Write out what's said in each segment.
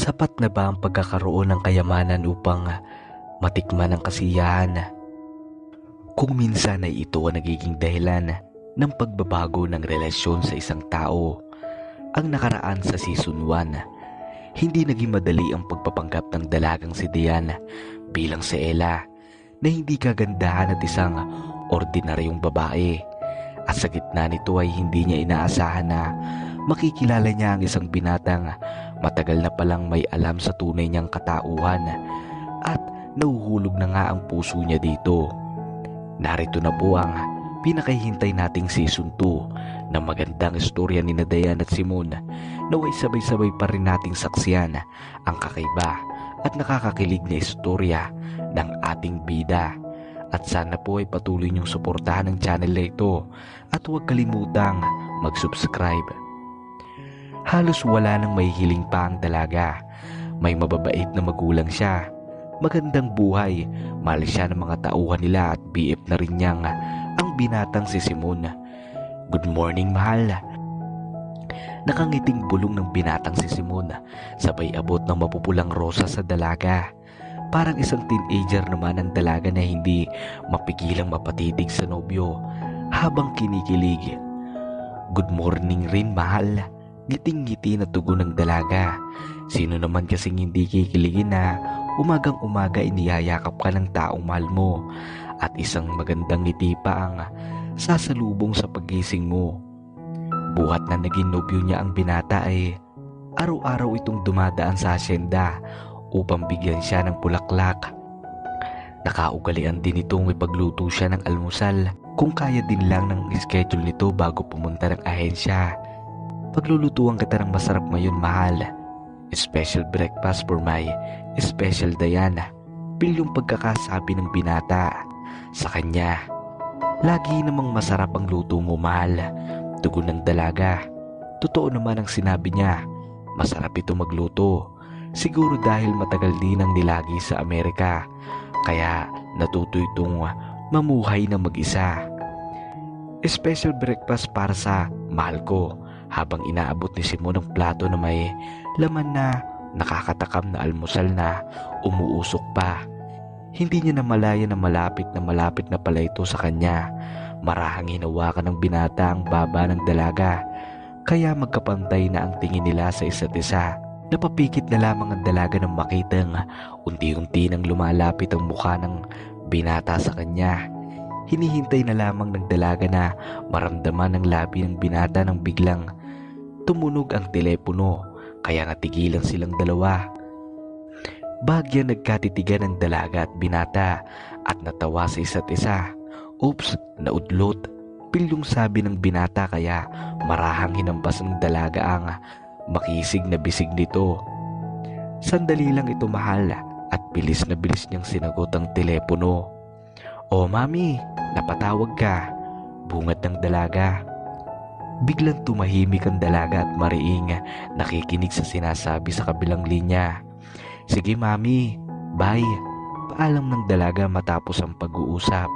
Sapat na ba ang pagkakaroon ng kayamanan upang matikman ang kasiyahan? Kung minsan ay ito ang nagiging dahilan ng pagbabago ng relasyon sa isang tao. Ang nakaraan sa season 1, hindi naging madali ang pagpapanggap ng dalagang si Diane bilang si Ella na hindi kagandahan at isang ordinaryong babae. At sa gitna nito ay hindi niya inaasahan na makikilala niya ang isang binatang matagal na palang may alam sa tunay niyang katauhan at nahuhulog na nga ang puso niya dito. Narito na po ang pinakahihintay nating season 2 ng magandang istorya ni Diane at Simon, naway sabay-sabay pa rin nating saksiyan ang kakaiba at nakakakilig na istorya ng ating bida. At sana po ay patuloy niyong suportahan ang channel na ito at huwag kalimutang mag-subscribe. Halos wala nang mahihiling pa ang dalaga. May mababait na magulang siya, magandang buhay, mahal siya ng mga tauhan nila at BF na rin niyang ang binatang si Simon. Good morning, mahal. Nakangiting bulong ng binatang si Simon, sabay abot ng mapupulang rosa sa dalaga. Parang isang teenager naman ang dalaga na hindi mapigilang mapatitig sa nobyo habang kinikilig. Good morning rin, mahal. Ngiting-ngiti na tugon ng dalaga. Sino naman kasing hindi kikiligin na umagang-umaga iniyayakap ka ng taong mahal mo at isang magandang ngiti pa ang sasalubong sa pagising mo. Buhat na naging nobyo niya ang binata ay araw-araw itong dumadaan sa asyenda upang bigyan siya ng bulaklak. Nakaugalian din itong ipagluto siya ng almusal kung kaya din lang ng schedule nito bago pumunta ng ahensya. Paglulutuan kita ng masarap ngayon, mahal. Special breakfast for my special Diana. Bilyong pagkakasabi ng binata sa kanya. Lagi namang masarap ang luto mo, mahal. Tugon ng dalaga. Totoo naman ang sinabi niya. Masarap ito magluto. Siguro dahil matagal din ang nilagi sa Amerika. Kaya natuto itong mamuhay na mag-isa. Special breakfast para sa mahal ko. Habang inaabot ni Simon ang plato na may laman na nakakatakam na almusal na umuusok pa. Hindi niya namalaya na malapit na pala ito sa kanya. Marahang hinawakan ng binata ang baba ng dalaga. Kaya magkapantay na ang tingin nila sa isa't isa. Napapikit na lamang ang dalaga nang makitang unti-unti nang lumalapit ang mukha ng binata sa kanya. Hinihintay na lamang ng dalaga na maramdaman ng labi ng binata nang biglang tumunog ang telepono, kaya natigilan silang dalawa. Bagya nagkatitigan ng dalaga at binata at natawa sa isa't isa. Oops, naudlot. Pilyong sabi ng binata kaya marahang hinampas ng dalaga ang makisig na bisig nito. Sandali lang ito, mahal, at bilis na bilis niyang sinagot ang telepono. "Oh, mami, napatawag ka," bungad ng dalaga. Biglang tumahimik ang dalaga at mariing nakikinig sa sinasabi sa kabilang linya. "Sige, mami, bye," paalam ng dalaga matapos ang pag-uusap.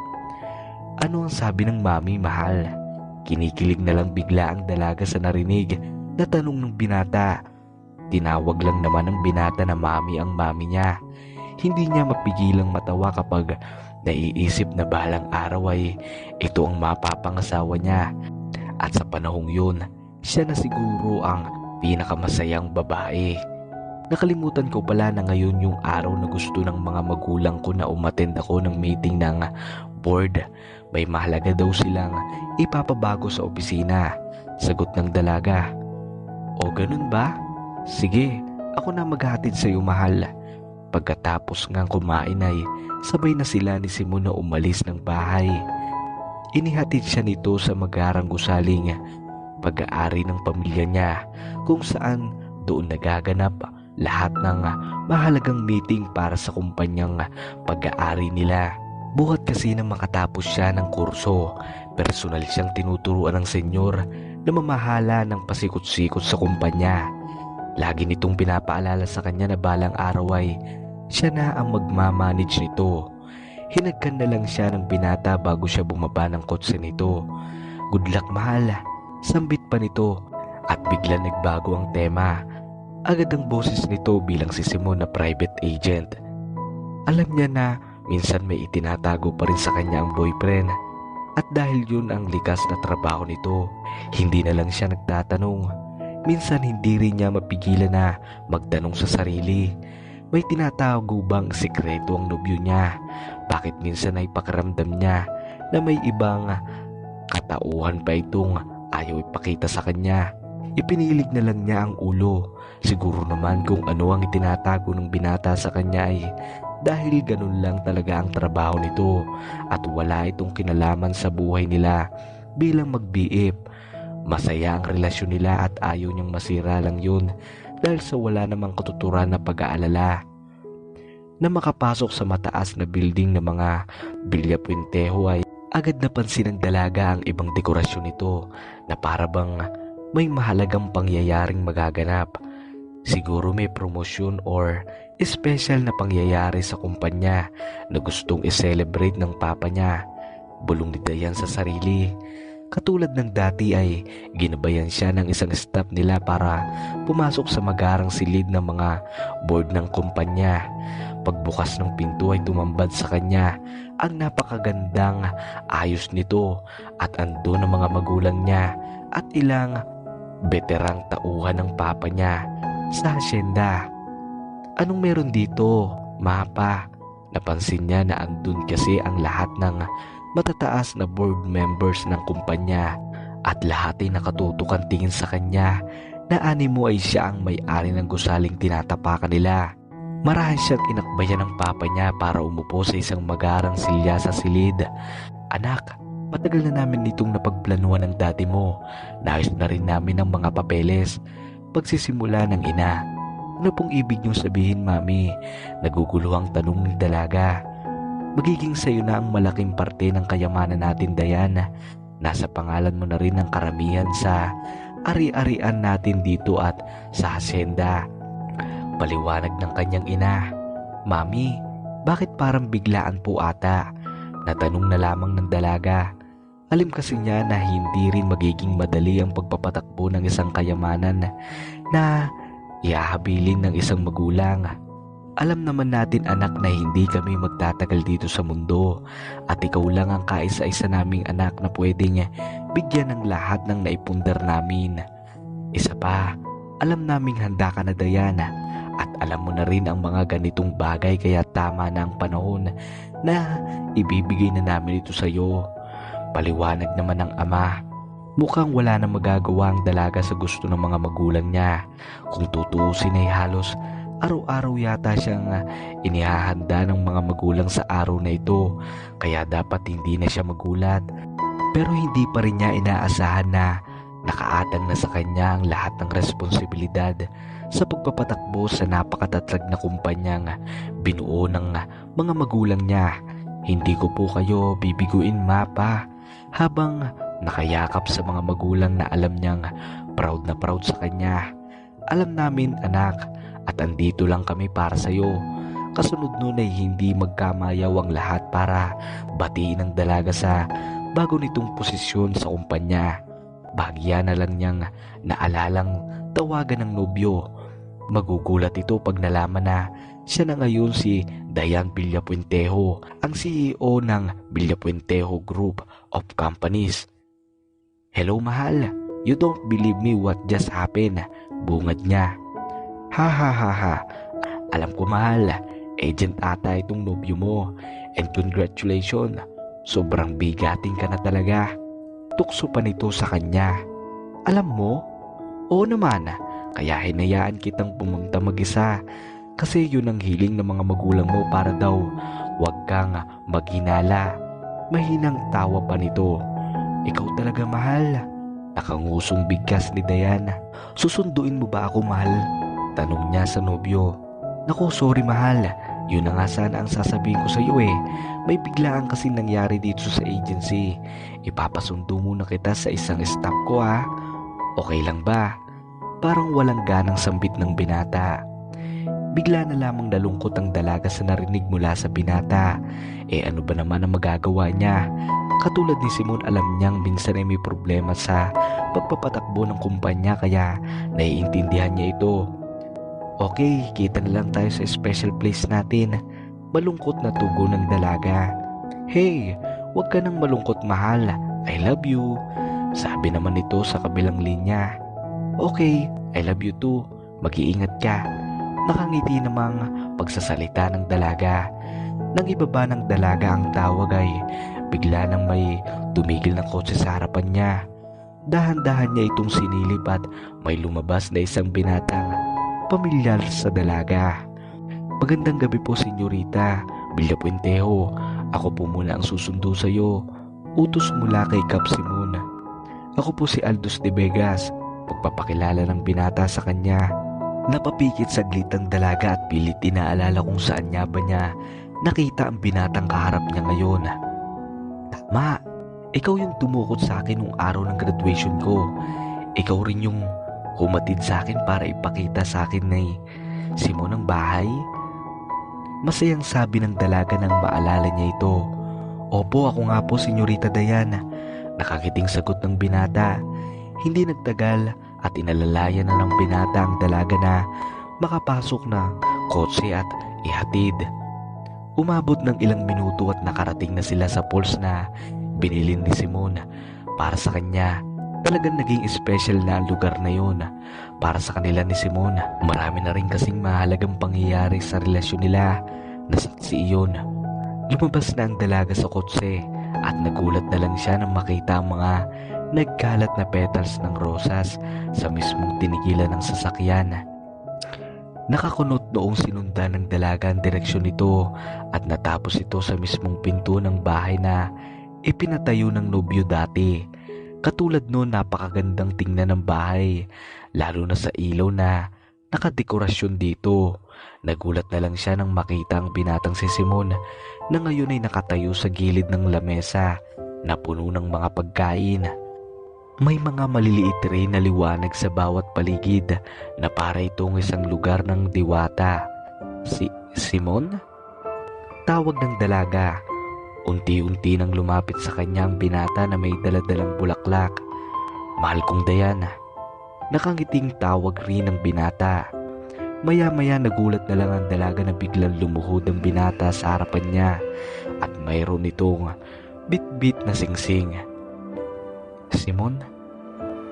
Ano ang sabi ng mami, mahal? Kinikilig na lang bigla ang dalaga sa narinig na tanong ng binata. Tinawag lang naman ng binata na mami ang mami niya. Hindi niya mapigilang matawa kapag naiisip na balang araw ay ito ang mapapangasawa niya. At sa panahong yun, siya na siguro ang pinakamasayang babae. Nakalimutan ko pala na ngayon yung araw na gusto ng mga magulang ko na umattend ako ng meeting ng board. May mahalaga daw silang ipapabago sa opisina. Sagot ng dalaga. "O ganun ba? Sige, ako na maghatid sa iyo, mahal." Pagkatapos ngang kumain ay sabay na sila ni Simon na umalis ng bahay. Inihatid siya nito sa magarang gusaling pag-aari ng pamilya niya kung saan doon nagaganap lahat ng mahalagang meeting para sa kumpanyang pag-aari nila. Buhat kasi na makatapos siya ng kurso, personal siyang tinuturuan ng senyor na mamahala ng pasikot-sikot sa kumpanya. Lagi nitong pinapaalala sa kanya na balang araw ay siya na ang magmamanage nito. Hinagkan na lang siya ng binata bago siya bumaba ng kotse nito. "Good luck, mahal," sambit pa nito at bigla nagbago ang tema. Agad ang boses nito bilang si Simon na private agent. Alam niya na minsan may itinatago pa rin sa kanya ang boyfriend. At dahil yun ang likas na trabaho nito, hindi na lang siya nagtatanong. Minsan hindi rin niya mapigilan na magtanong sa sarili. May tinatago bang sikreto ang nobyo niya? Bakit minsan ay pakiramdam niya na may ibang katauhan pa itong ayaw ipakita sa kanya? Ipinilig na lang niya ang ulo. Siguro naman kung ano ang itinatago ng binata sa kanya ay dahil ganun lang talaga ang trabaho nito at wala itong kinalaman sa buhay nila bilang mag-BF. Masaya ang relasyon nila at ayaw niyang masira lang yun dahil sa wala namang katuturan na pag-aalala. Na makapasok sa mataas na building ng mga Villa Puentejo ay agad napansin ng dalaga ang ibang dekorasyon nito na para bang may mahalagang pangyayaring magaganap. Siguro may promosyon or special na pangyayari sa kumpanya na gustong i-celebrate ng papa niya. Bulong ni Dayan sa sarili. Katulad ng dati ay ginabayan siya ng isang staff nila para pumasok sa magarang silid ng mga board ng kumpanya. Pagbukas ng pinto ay tumambad sa kanya ang napakagandang ayos nito at andun ang mga magulang niya at ilang beterang tauhan ng papa niya sa asyenda. Anong meron dito, mapa? Napansin niya na andun kasi ang lahat ng matataas na board members ng kumpanya at lahat ay nakatutukan tingin sa kanya na animo ay siya ang may-ari ng gusaling tinatapakan nila. Marahil siyang inakbayan ng papa niya para umupo sa isang magarang silya sa silid. Anak, matagal na namin nitong napagplanuhan ng dati mo. Naayos na rin namin ang mga papeles. Pagsisimula ng ina. Ano pong ibig niyong sabihin, mami? Naguguluhang tanong ng dalaga. Magiging sayo na ang malaking parte ng kayamanan natin, Diana. Nasa pangalan mo na rin ang karamihan sa ari-arian natin dito at sa hasyenda. Paliwanag ng kanyang ina. Mami, bakit parang biglaan po ata? Natanong na lamang ng dalaga. Alam kasi niya na hindi rin magiging madali ang pagpapatakbo ng isang kayamanan na ihahabilin ng isang magulang. Alam naman natin anak na hindi kami magtatagal dito sa mundo at ikaw lang ang kaisa-isa naming anak na pwedeng bigyan ng lahat ng naipundar namin. Isa pa, alam naming handa ka na, Diana, at alam mo na rin ang mga ganitong bagay kaya tama na ang panahon na ibibigay na namin ito sa iyo. Paliwanag naman ng ama. Mukhang wala na magagawa ang dalaga sa gusto ng mga magulang niya. Kung tutuusin ay halos araw-araw yata siyang inihahanda ng mga magulang sa araw na ito, kaya dapat hindi na siya magulat. Pero hindi pa rin niya inaasahan na nakaatang na sa kanya ang lahat ng responsibilidad sa pagpapatakbo sa napakatatag na kumpanyang binuo ng mga magulang niya. Hindi ko po kayo bibiguin, mapa, habang nakayakap sa mga magulang na alam niyang proud na proud sa kanya. Alam namin anak, at andito lang kami para sa iyo. Kasunod nun ay hindi magkamayaw ang lahat para batiin ang dalaga sa bago nitong posisyon sa kumpanya. Bahagya na lang niyang naalalang tawagan ng nobyo. Magugulat ito pag nalaman na siya na ngayon si Dayan Villapuentejo, ang CEO ng Villapuentejo Group of Companies. Hello mahal, you don't believe me what just happened, bungad niya. Ha ha ha ha, alam ko mahal, agent ata itong nobyo mo, and congratulations, sobrang bigating ka na talaga. Tukso pa nito sa kanya. Alam mo, oo naman, kaya hinayaan kitang pumunta mag-isa kasi yun ang hiling ng mga magulang mo para daw wag kang maghinala. Mahinang tawa pa nito. Ikaw talaga mahal. Nakangusong bigkas ni Diana. Susunduin mo ba ako mahal? Tanong niya sa nobyo. Naku sorry mahal, yun na nga sana ang sasabihin ko sa iyo eh. May biglaan kasi nangyari dito sa agency. Ipapasundo muna kita sa isang staff ko ha. Okay lang ba? Parang walang ganang sambit ng binata. Bigla na lamang nalungkot ang dalaga sa narinig mula sa binata. Ano ba naman ang magagawa niya? Katulad ni Simon, alam niyang minsan ay may problema sa pagpapatakbo ng kumpanya kaya naiintindihan niya ito. Okay, kita na lang tayo sa special place natin. Malungkot na tugon ng dalaga. Hey, huwag ka nang malungkot mahal. I love you. Sabi naman nito sa kabilang linya. Okay, I love you too. Mag-iingat ka. Nakangiti namang pagsasalita ng dalaga. Nang ibaba ng dalaga ang tawag ay bigla nang may tumigil ng kotse sa harapan niya. Dahan-dahan niya itong sinilip at may lumabas na isang binatang pamilyar sa dalaga. Magandang gabi po, Senyorita Villapuentejo. Ako po muna ang susundo sa iyo. Utos mula kay Cap Simon. Ako po si Aldous de Vegas. Pagpapakilala ng binata sa kanya. Napapikit saglit ang dalaga at pilit inaalala kung saan niya ba niya nakita ang binatang kaharap niya ngayon. Tama, ikaw yung tumukot sa akin nung araw ng graduation ko. Ikaw rin yung humatid sa akin para ipakita sa akin na Simon ang bahay. Masayang sabi ng dalaga nang maalala niya ito. Opo, ako nga po, Senyorita Diana. Nakakiting sagot ng binata. Hindi nagtagal at inalalayan na ng binata ang dalaga na makapasok na kotse at ihatid. Umabot ng ilang minuto at nakarating na sila sa falls na binilin ni Simon para sa kanya. Talagang naging special na ang lugar na yun para sa kanila ni Simon. Marami na rin kasing mahalagang pangyayari sa relasyon nila na saksi iyon. Lumabas na ang dalaga sa kotse at nagulat na lang siya nang makita ang mga nagkalat na petals ng rosas sa mismong tinigilan ng sasakyan. Nakakunot noong sinundan ng dalaga ang direksyon nito at natapos ito sa mismong pinto ng bahay na ipinatayo ng nobyo dati. Katulad noon, napakagandang tingnan ng bahay, lalo na sa ilaw na nakadekorasyon dito. Nagulat na lang siya nang makita ang binatang si Simon na ngayon ay nakatayo sa gilid ng lamesa na puno ng mga pagkain. May mga maliliit rin na liwanag sa bawat paligid na para itong isang lugar ng diwata. Simon? Tawag ng dalaga. Unti-unti nang lumapit sa kanya ang binata na may daladalang bulaklak. Mahal kong Diana. Nakangiting tawag rin ng binata. Maya-maya nagulat na lang ang dalaga na biglang lumuhod ang binata sa harapan niya at mayroon itong bit-bit na singsing. Simon?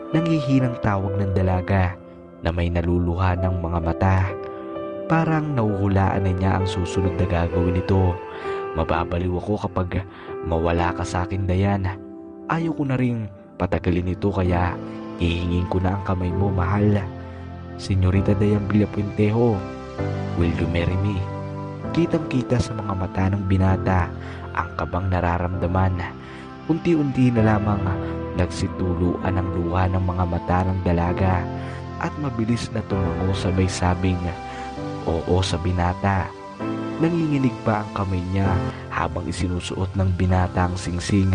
Nangihinang tawag ng dalaga na may naluluha ng mga mata. Parang nauhulaan na niya ang susunod na gagawin nito. Mababaliw ako kapag mawala ka sa akin, Diana. Ayaw ko na ring patagalin ito kaya hihingin ko na ang kamay mo, mahal. Senyorita Diana Villapuentejo, will you marry me? Kitang-kita sa mga mata ng binata ang kabang nararamdaman. Unti-unti na lamang nagsituluan ang luha ng mga mata ng dalaga at mabilis na tumango sabay sabing oo sa binata. Nanginginig pa ang kamay niya habang isinusuot ng binata ang singsing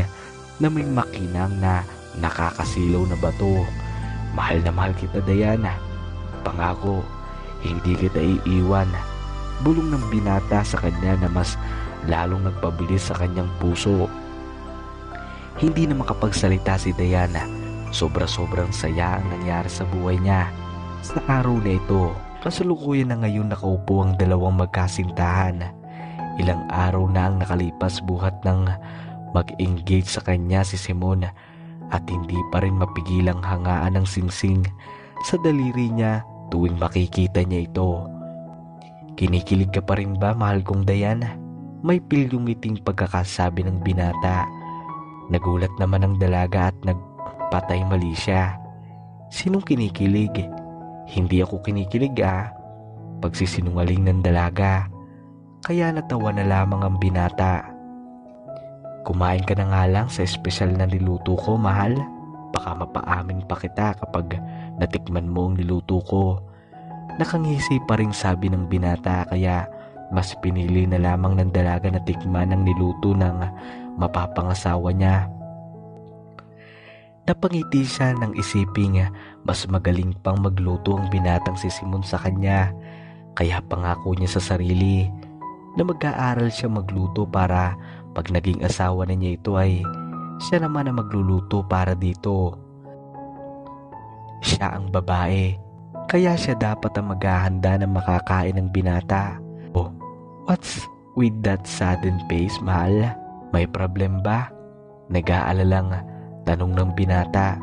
na may makinang na nakakasilaw na bato. Mahal na mahal kita, Diana. Pangako, hindi kita iiwan. Bulong ng binata sa kanya na mas lalong nagpabilis sa kanyang puso. Hindi na makapagsalita si Diana. Sobra-sobrang saya ang nangyari sa buhay niya. Sa araw na ito, kasalukuyan na ngayon nakaupo ang dalawang magkasintahan. Ilang araw na ang nakalipas buhat ng mag-engage sa kanya si Simon at hindi pa rin mapigilang hangaan ng singsing sa daliri niya tuwing makikita niya ito. Kinikilig ka pa rin ba, mahal kong Diana? May pilyungiting pagkakasabi ng binata. Nagulat naman ang dalaga at nagpatay mali siya. Sinong kinikilig? Hindi ako kinikilig Pagsisinungaling ng dalaga. Kaya natawa na lamang ang binata. Kumain ka na nga lang sa espesyal na niluto ko, mahal. Baka mapaamin pa kita kapag natikman mo ang niluto ko. Nakangisi pa rin sabi ng binata kaya mas pinili na lamang ng dalaga na tikman ang niluto ng mapapangasawa niya. Napangiti siya nang isiping mas magaling pang magluto ang binatang si Simon sa kanya. Kaya pangako niya sa sarili na mag-aaral siya magluto para pag naging asawa na niya ito ay siya naman ang magluluto para dito. Siya ang babae. kaya siya dapat ang maghahanda ng makakain ng binata. Oh, what's with that sudden pace, mahal? May problem ba? Nag-aalalang tanong ng binata.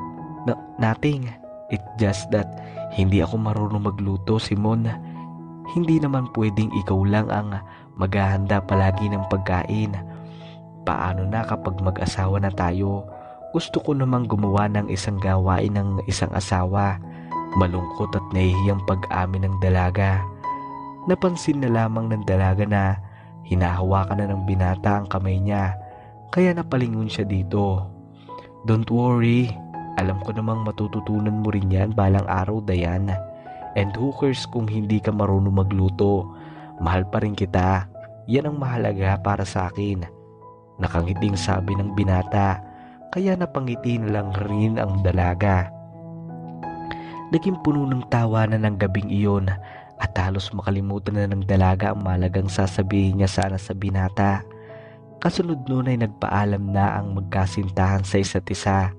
No, nothing. It's just that hindi ako marunong magluto, Simon. Hindi naman pwedeng ikaw lang ang maghahanda palagi ng pagkain. Paano na kapag mag-asawa na tayo? Gusto ko namang gumawa ng isang gawain ng isang asawa. Malungkot at nahihiyang pag-amin ng dalaga. Napansin na lamang ng dalaga na hinahawakan na ng binata ang kamay niya, kaya napalingon siya dito. Don't worry, alam ko namang matututunan mo rin yan balang araw, Dayan. And who cares kung hindi ka marunong magluto? Mahal pa rin kita. Yan ang mahalaga para sa akin. Nakangiting sabi ng binata, kaya napangiti na lang rin ang dalaga. Naging puno ng tawanan ng gabing iyon at halos makalimutan na ng dalaga ang malagang sasabihin niya sana sa binata. Kasunod nun ay nagpaalam na ang magkasintahan sa isa't isa.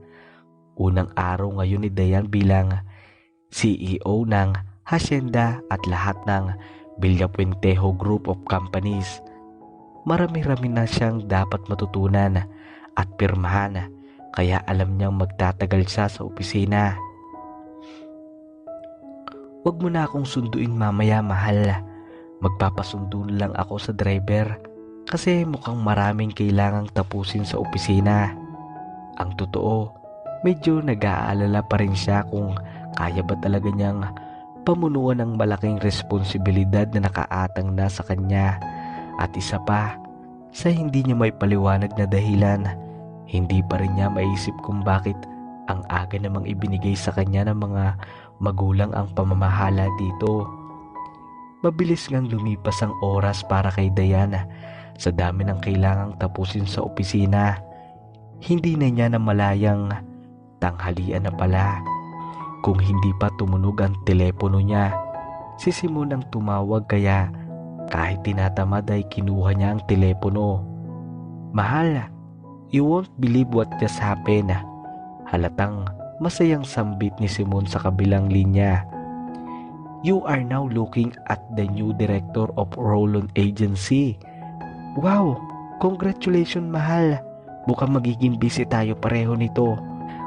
Unang araw ngayon ni Dayan bilang CEO ng Hacienda at lahat ng Villapuentejo Group of Companies. Marami-rami na siyang dapat matutunan at pirmahan, kaya alam niyang magtatagal siya sa opisina. Huwag mo na akong sunduin mamaya, mahal. Magpapasundo na lang ako sa driver kasi mukhang maraming kailangang tapusin sa opisina. Ang totoo, medyo nag-aalala pa rin siya kung kaya ba talaga niyang pamunuan ng malaking responsibilidad na nakaatang na sa kanya. At isa pa, sa hindi niya may paliwanag na dahilan, hindi pa rin niya maisip kung bakit ang aga namang ibinigay sa kanya ng mga magulang ang pamamahala dito. Mabilis ngang lumipas ang oras para kay Diana sa dami ng kailangang tapusin sa opisina. Hindi na niya namalayang tanghalian na pala. Kung hindi pa tumunog ang telepono niya, si Simon ang tumawag, kaya kahit tinatamad ay kinuha niya ang telepono. Mahal, you won't believe what just happened. Halatang masayang sambit ni Simon sa kabilang linya. You are now looking at the new director of Roland Agency. Wow, congratulations, mahal. Mukhang magiging busy tayo pareho nito.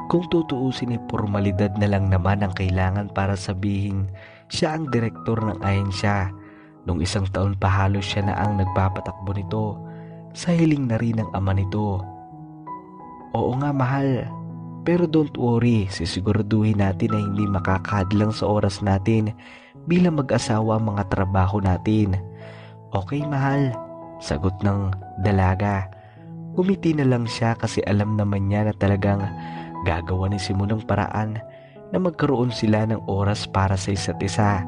Kung tutuusin ay formalidad na lang naman ang kailangan para sabihin siya ang direktor ng ahensya. Nung isang taon pa halos siya na ang nagpapatakbo nito. Sa hiling na rin ng ama nito. Oo nga, mahal. Pero don't worry, sisiguraduhin natin na hindi makakadlang sa oras natin bilang mag-asawa ang mga trabaho natin. Okay, mahal, sagot ng dalaga. Umiti na lang siya kasi alam naman niya na talagang gagawa ni Simon ng paraan na magkaroon sila ng oras para sa isa't isa.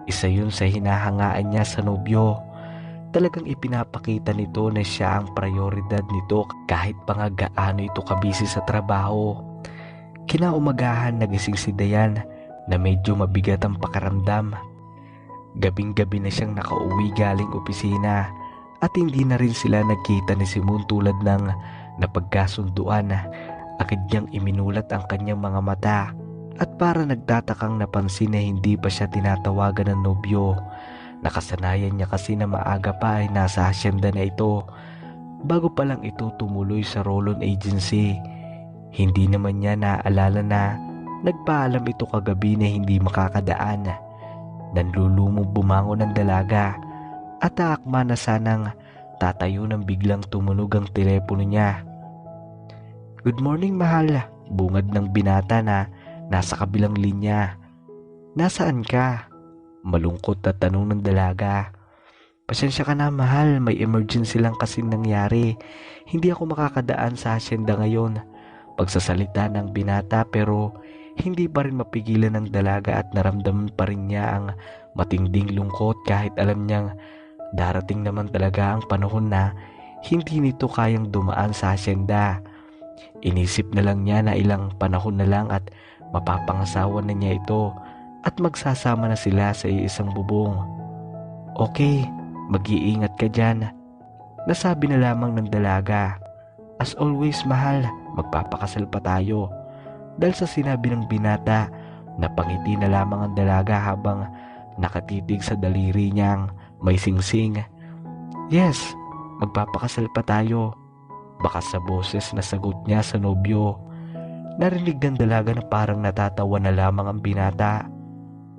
Isa yun sa hinahangaan niya sa nobyo. Talagang ipinapakita nito na siya ang prioridad nito kahit pa nga gaano ito kabisi sa trabaho. Kinaumagahan nagising si Dayan na medyo mabigat ang pakiramdam. Gabing-gabi na siyang nakauwi galing opisina at hindi na rin sila nagkita ni Simon tulad ng napagkasunduan. Agad niyang iminulat ang kanyang mga mata at para nagtatakang napansin na hindi pa siya tinatawagan ng nobyo. Nakasanayan niya kasi na maaga pa ay nasa hacienda na ito bago pa lang ito tumuloy sa Roland Agency. Hindi naman niya naaalala na nagpaalam ito kagabi na hindi makakadaan. Nanlulumong bumangon ng dalaga at aakma na sanang tatayo nang biglang tumunog ang telepono niya. Good morning, mahal, bungad ng binata na nasa kabilang linya. Nasaan ka? Malungkot na tanong ng dalaga. Pasensya ka na, mahal, may emergency lang kasi nangyari. Hindi ako makakadaan sa hacienda ngayon. Pagsasalita ng binata pero hindi pa rin mapigilan ng dalaga at naramdaman pa rin niya ang matinding lungkot kahit alam niyang darating naman talaga ang panahon na hindi nito kayang dumaan sa hacienda. Inisip na lang niya na ilang panahon na lang at mapapangasawa na niya ito at magsasama na sila sa isang bubong. Okay, mag-iingat ka dyan, nasabi na lamang ng dalaga. As always, mahal, magpapakasal pa tayo. Dahil sa sinabi ng binata, Napangiti na lamang ang dalaga habang nakatitig sa daliri niyang may singsing. Yes, magpapakasal pa tayo. Bakas sa boses na sagot niya sa nobyo. Narinig ng dalaga na parang natatawa na lamang ang binata.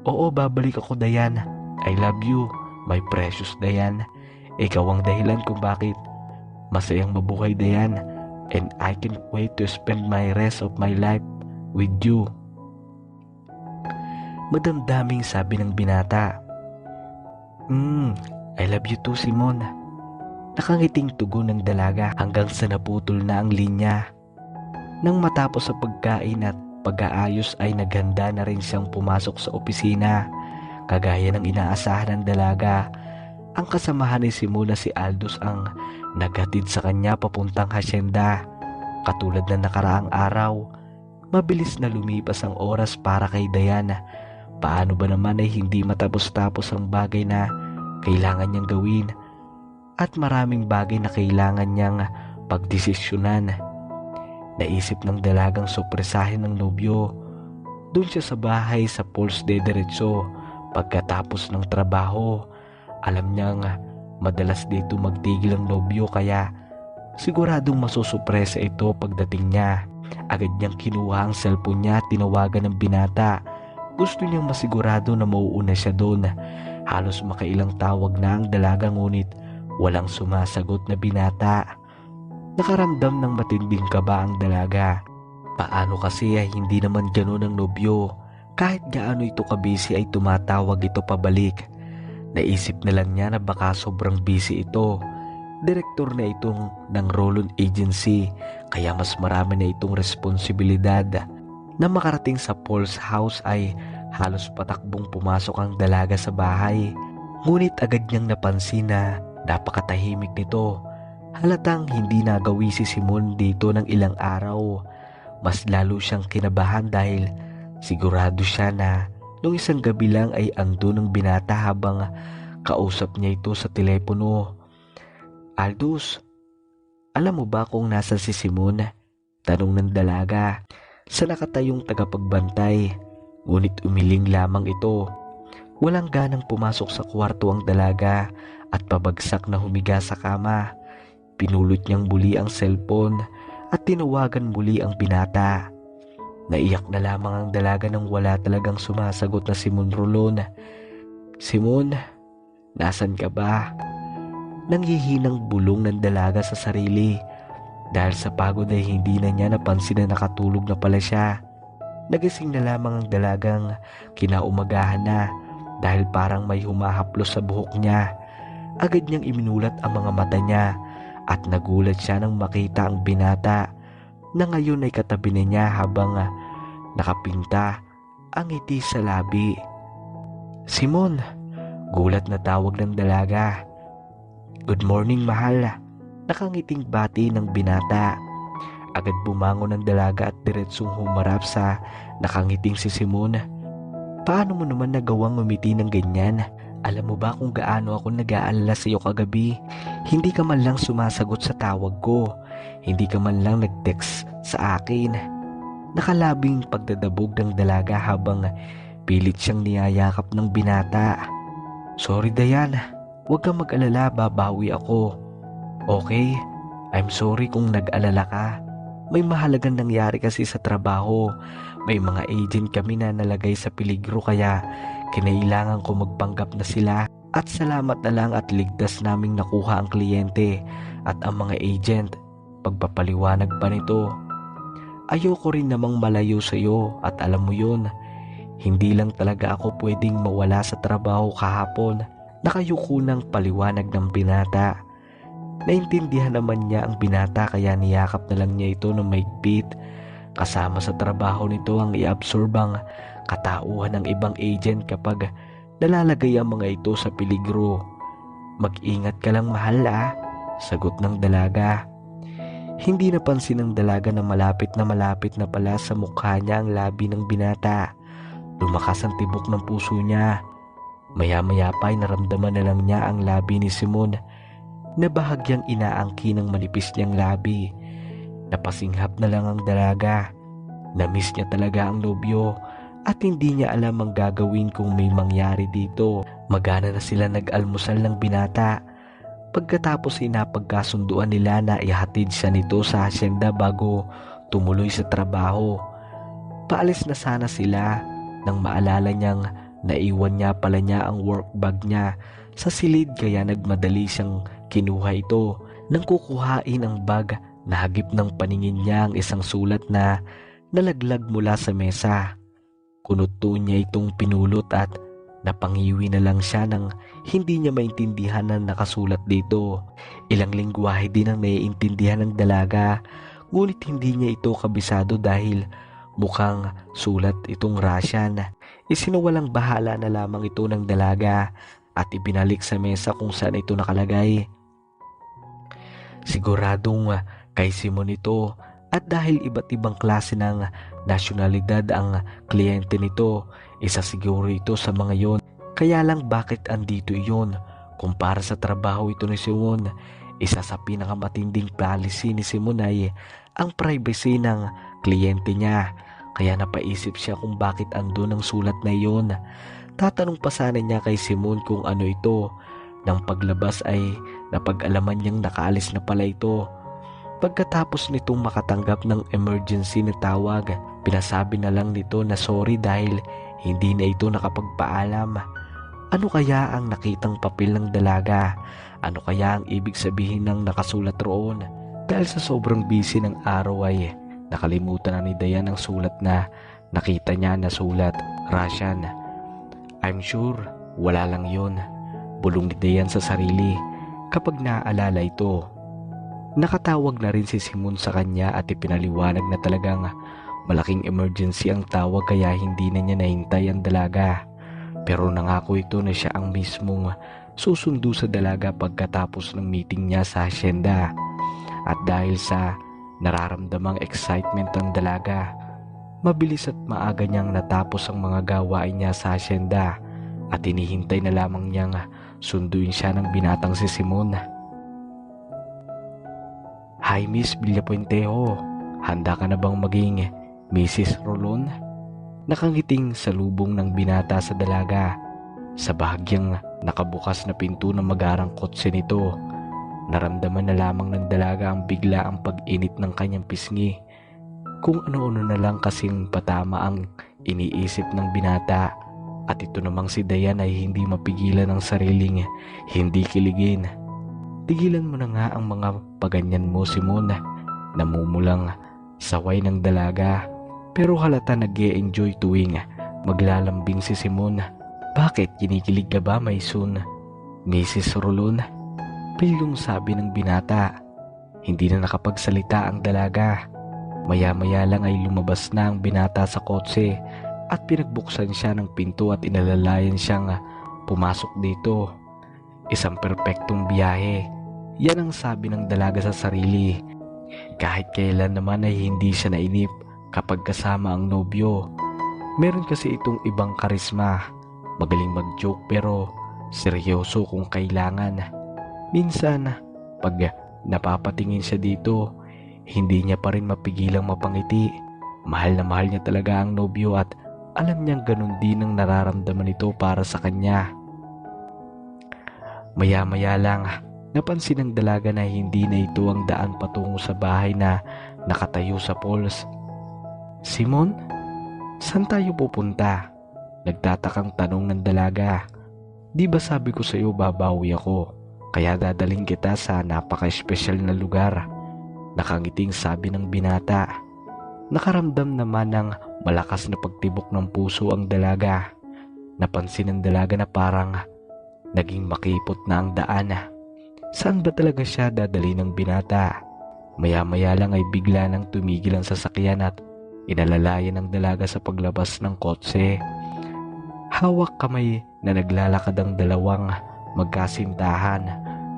Oo, babalik ako, Dayan. I love you, my precious Dayan. Ikaw ang dahilan kung bakit masayang mabuhay, Dayan. And I can't wait to spend my rest of my life with you. Madamdaming sabi ng binata. I love you too, Simon. Nakangiting tugon ng dalaga hanggang sa naputol na ang linya. Nang matapos sa pagkain at pag-aayos ay naghanda na rin siyang pumasok sa opisina. Kagaya ng inaasahan ng dalaga, ang kasamahan ni Simon na si Aldous ang naghatid sa kanya papuntang hasyenda. Katulad ng nakaraang araw, mabilis na lumipas ang oras para kay Diana. Paano ba naman ay hindi matapos-tapos ang bagay na kailangan niyang gawin at maraming bagay na kailangan niyang pagdesisyonan. Naisip ng dalagang sorpresahin ng nobyo. Doon siya sa bahay sa Falls de Derecho pagkatapos ng trabaho. Alam niyang madalas dito magtigil ang nobyo kaya siguradong masusupresa ito pagdating niya. Agad niyang kinuha ang cellphone niya at tinawagan ng binata. Gusto niyang masigurado na mauuna siya doon. Halos makailang tawag na ang dalaga ngunit walang sumasagot na binata. Nakaramdam ng matinding kaba ang dalaga. Paano kasi ay hindi naman ganoon ang nobyo. Kahit gaano ito kabisi ay tumatawag ito pabalik. Naisip na lang niya na baka sobrang busy ito. Direktor na itong ng Rolon Agency kaya mas marami na itong responsibilidad. Na makarating sa Paul's house ay halos patakbong pumasok ang dalaga sa bahay. Ngunit agad niyang napansin na napakatahimik nito. Halatang hindi nagawi si Simon dito ng ilang araw. Mas lalo siyang kinabahan dahil sigurado siya na nung isang gabi lang ay andun ang binata habang kausap niya ito sa telepono. Aldous, alam mo ba kung nasa si Simon? Tanong ng dalaga sa nakatayong tagapagbantay. Ngunit umiling lamang ito. Walang ganang pumasok sa kwarto ang dalaga at pabagsak na humiga sa kama. Pinulot niyang muli ang cellphone at tinawagan muli ang binata. Naiyak na lamang ang dalaga nang wala talagang sumasagot na Simon Rolon. Simon, nasan ka ba? Nanghihinang bulong ng dalaga sa sarili. Dahil sa pagod ay hindi na niya napansin na nakatulog na pala siya. Nagising na lamang ang dalagang kinaumagahan na dahil parang may humahaplos sa buhok niya. Agad niyang iminulat ang mga mata niya at nagulat siya nang makita ang binata na ngayon ay katabi na niya habang nakapinta ang ngiti sa labi. Simon, gulat na tawag ng dalaga. Good morning, mahal. Nakangiting bati ng binata. Agad bumangon ang dalaga at diretsong humarap sa nakangiting si Simon. Paano mo naman nagawang umiti ng ganyan? Alam mo ba kung gaano ako nag-aalala sa iyo kagabi? Hindi ka man lang sumasagot sa tawag ko. Hindi ka man lang nag-text sa akin. Nakalabing pagdadabog ng dalaga habang pilit siyang niyayakap ng binata. Sorry, Dayan. Huwag kang mag-alala, babawi ako. Okay, I'm sorry kung nag-alala ka. May mahalagang nangyari kasi sa trabaho. May mga agent kami na nalagay sa peligro kaya kinailangan ko magpanggap na sila. At salamat na lang at ligtas naming nakuha ang kliyente at ang mga agent. Pagpapaliwanag pa nito. Ayoko rin namang malayo sa iyo at alam mo yun. Hindi lang talaga ako pwedeng mawala sa trabaho kahapon. Nakayuko ng paliwanag ng binata. Naintindihan naman niya ang binata kaya niyakap na lang niya ito ng maigpit. Kasama sa trabaho nito ang i-absorb ang katauhan ng ibang agent kapag nalalagay ang mga ito sa peligro. Mag-ingat ka lang, mahal, sagot ng dalaga. Hindi napansin ng dalaga na malapit na pala sa mukha niya ang labi ng binata. Lumakas ang tibok ng puso niya. Maya-maya pa ay naramdaman na lang niya ang labi ni Simon na bahagyang inaangkin ng manipis niyang labi. Napasinghap na lang ang dalaga. Namiss niya talaga ang nobyo at hindi niya alam ang gagawin kung may mangyari dito. Magana na sila nag-almusal ng binata. Pagkatapos ay napagkasunduan nila na ihatid siya nito sa hasyenda bago tumuloy sa trabaho. Paalis na sana sila nang maalala niyang naiwan niya pala niya ang work bag niya sa silid, kaya nagmadali siyang kinuha ito. Nang kukuhain ang bag, nahagip ng paningin niya ang isang sulat na nalaglag mula sa mesa. Kunuto niya itong pinulot at napangiwi na lang siya nang hindi niya maintindihan ang nakasulat dito. Ilang lingwahe din ang naiintindihan ng dalaga, ngunit hindi niya ito kabisado dahil mukhang sulat itong Russian. Isinuwalang bahala na lamang ito ng dalaga at ibinalik sa mesa kung saan ito nakalagay. Siguradong kay Simon ito, at dahil iba't ibang klase ng nasyonalidad ang kliyente nito, isa siguro ito sa mga yon. Kaya lang bakit andito iyon? Kumpara sa trabaho ito ni Simon, isa sa pinakamatinding policy ni Simon ay ang privacy ng kliyente niya. Kaya napaisip siya kung bakit andun ang sulat na iyon. Tatanong pa sana niya kay Simon kung ano ito. Nang paglabas ay napag-alaman niyang nakaalis na pala ito. Pagkatapos nitong makatanggap ng emergency na tawag, pinasabi na lang nito na sorry dahil hindi na ito nakapagpaalam. Ano kaya ang nakitang papel ng dalaga? Ano kaya ang ibig sabihin ng nakasulat roon? Dahil sa sobrang busy ng araw ay nakalimutan na ni Dayan ang sulat na nakita niya na sulat Russian. I'm sure wala lang yun, bulong ni Dayan sa sarili kapag naaalala ito. Nakatawag na rin si Simon sa kanya at ipinaliwanag na talagang malaking emergency ang tawag, kaya hindi na niya nahintay ang dalaga. Pero nangako ito na siya ang mismong susundo sa dalaga pagkatapos ng meeting niya sa hasyenda. At dahil sa nararamdamang excitement ng dalaga, mabilis at maaga niyang natapos ang mga gawain niya sa hasyenda at hinihintay na lamang niyang sunduin siya ng binatang si Simon. Hi Miss Villapuentejo, handa ka na bang maging Mrs. Rolon? Nakangiting salubong ng binata sa dalaga. Sa bahagyang nakabukas na pinto ng magarang kotse nito, naramdaman na lamang ng dalaga ang bigla ang pag-init ng kanyang pisngi. Kung ano-ano na lang kasing patama ang iniisip ng binata, at ito namang si Dayan ay hindi mapigilan ang sariling hindi kiligin. Tigilan mo na nga ang mga paganyan mo, Simon, namumulang saway ng dalaga. Pero halata nag-e-enjoy tuwing maglalambing si Simon. Bakit kinikilig ka ba, Maysun? Mrs. Rolon? Pilyong sabi ng binata. Hindi na nakapagsalita ang dalaga. Maya-maya lang ay lumabas na ang binata sa kotse at pinagbuksan siya ng pinto at inalalayan siyang pumasok dito. Isang perpektong biyahe. Yan ang sabi ng dalaga sa sarili. Kahit kailan naman ay hindi siya nainip kapag kasama ang nobyo. Meron kasi itong ibang karisma. Magaling mag-joke pero seryoso kung kailangan. Minsan, pag napapatingin siya dito, hindi niya pa rin mapigilang mapangiti. Mahal na mahal niya talaga ang nobyo at alam niyang ganun din ang nararamdaman nito para sa kanya. Maya-maya lang, napansin ng dalaga na hindi na ito ang daan patungo sa bahay na nakatayo sa poles. Simon, saan tayo pupunta? Nagtatakang tanong ng dalaga. Di ba sabi ko sa iyo babawi ako, kaya dadaling kita sa napaka-espesyal na lugar. Nakangiting sabi ng binata. Nakaramdam naman ng malakas na pagtibok ng puso ang dalaga. Napansin ng dalaga na parang naging makipot na ang daan. Saan ba talaga siya dadali ng binata? Maya-maya lang ay bigla nang tumigil ang sasakyan at inalalayan ng dalaga sa paglabas ng kotse. Hawak kamay na naglalakad ang dalawang magkasintahan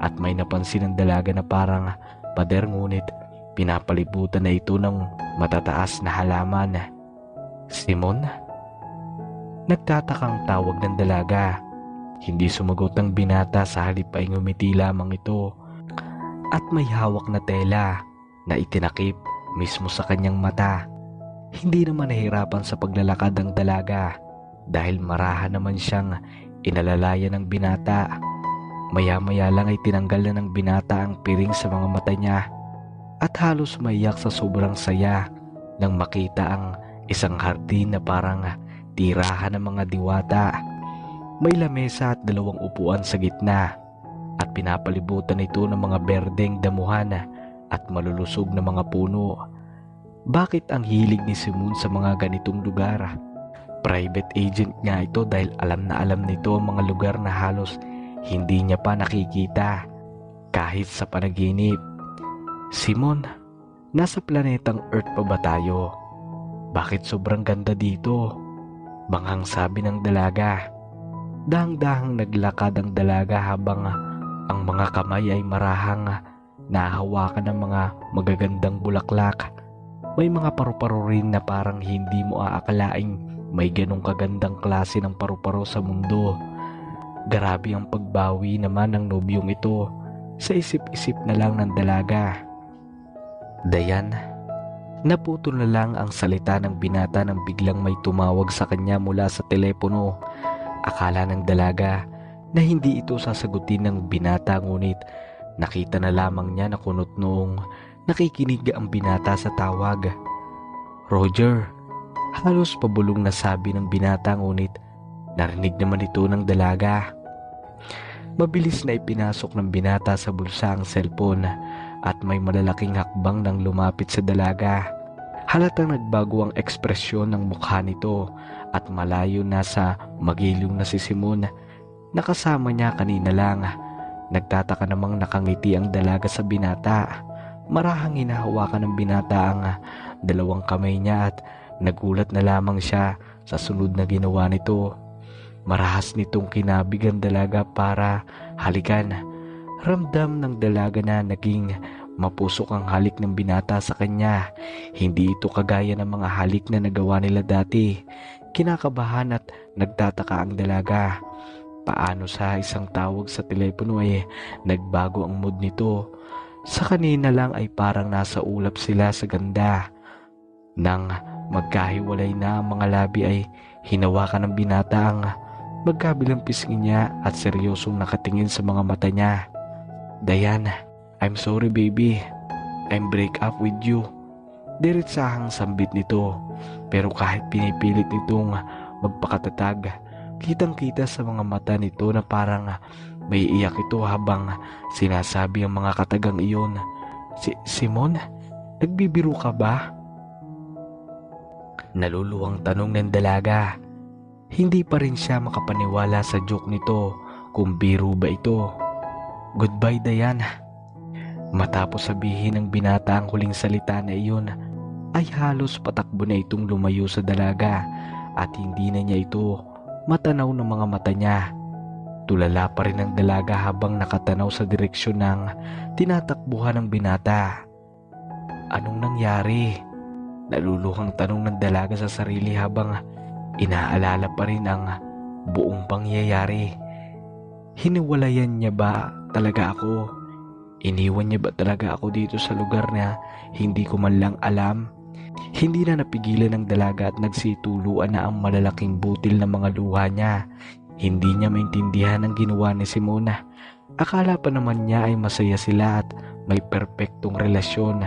at may napansin ng dalaga na parang pader, ngunit pinapalibutan na ito ng matataas na halaman. Simon? Nagtatakang tawag ng dalaga. Hindi sumagot ang binata, sa halip ay ngumiti lamang ito at may hawak na tela na itinakip mismo sa kanyang mata. Hindi naman nahirapan sa paglalakad ng dalaga dahil marahan naman siyang inalalayan ng binata. Maya-maya lang ay tinanggal na ng binata ang piring sa mga mata niya at halos maiyak sa sobrang saya nang makita ang isang hardin na parang tirahan ng mga diwata. May lamesa at 2 upuan sa gitna at pinapalibutan ito ng mga berdeng damuhan at malulusog na mga puno. Bakit ang hilig ni Simon sa mga ganitong lugar? Private agent nga ito dahil alam na alam nito ang mga lugar na halos hindi niya pa nakikita kahit sa panaginip. Simon, nasa planetang Earth pa ba tayo? Bakit sobrang ganda dito? Banghang sabi ng dalaga. Dahang-dahang naglakad ang dalaga habang ang mga kamay ay marahang nahahawakan ng mga magagandang bulaklak. May mga paru-paro rin na parang hindi mo aakalaing may ganong kagandang klase ng paru-paro sa mundo. Grabe ang pagbawi naman ng nobyong ito sa isip-isip na lang ng dalaga. Dayan, naputol na lang ang salita ng binata nang biglang may tumawag sa kanya mula sa telepono. Akala ng dalaga na hindi ito sasagutin ng binata ngunit nakita na lamang niya na kunot noong nakikinig ang binata sa tawag. Roger, halos pabulong na sabi ng binata ngunit narinig naman ito ng dalaga. Mabilis na ipinasok ng binata sa bulsa ang cellphone at may malalaking hakbang nang lumapit sa dalaga. Halatang nagbago ang ekspresyon ng mukha nito at malayo na sa magilong na si Simon. Nakasama niya kanina lang. Nagtataka namang nakangiti ang dalaga sa binata. Marahang hinahawakan ng binata ang 2 kamay niya at nagulat na lamang siya sa sunod na ginawa nito. Marahas nitong kinabig ang dalaga para halikan. Ramdam ng dalaga na naging mapusok ang halik ng binata sa kanya. Hindi ito kagaya ng mga halik na nagawa nila dati. Kinakabahan at nagtataka ang dalaga. Paano sa isang tawag sa telepono ay nagbago ang mood nito. Sa kanina lang ay parang nasa ulap sila sa ganda. Nang magkahiwalay na ang mga labi ay hinawakan ng binata ang magkabilang pisngi niya at seryosong nakatingin sa mga mata niya. Dayan, I'm sorry baby. I'm break up with you. Diretsahang sambit nito. Pero kahit pinipilit nitong magpakatatag, kitang-kita sa mga mata nito na parang may iyak ito habang sinasabi ang mga katagang iyon. Simon, nagbibiro ka ba? Naluluwang tanong ng dalaga. Hindi pa rin siya makapaniwala sa joke nito kung biro ba ito. Goodbye Dayan. Matapos sabihin ng binata ang huling salita na iyon, ay halos patakbo na itong lumayo sa dalaga at hindi na niya ito matanaw ng mga mata niya. Tulala pa rin ang dalaga habang nakatanaw sa direksyon ng tinatakbuhan ng binata. Anong nangyari? Naluluhang tanong ng dalaga sa sarili habang inaalala pa rin ang buong pangyayari. Hiniwalayan niya ba talaga ako? Iniwan niya ba talaga ako dito sa lugar na hindi ko man lang alam? Hindi na napigilan ng dalaga at nagsituluan na ang malalaking butil ng mga luha niya. Hindi niya maintindihan ang ginawa ni Simona. Akala pa naman niya ay masaya sila at may perpektong relasyon.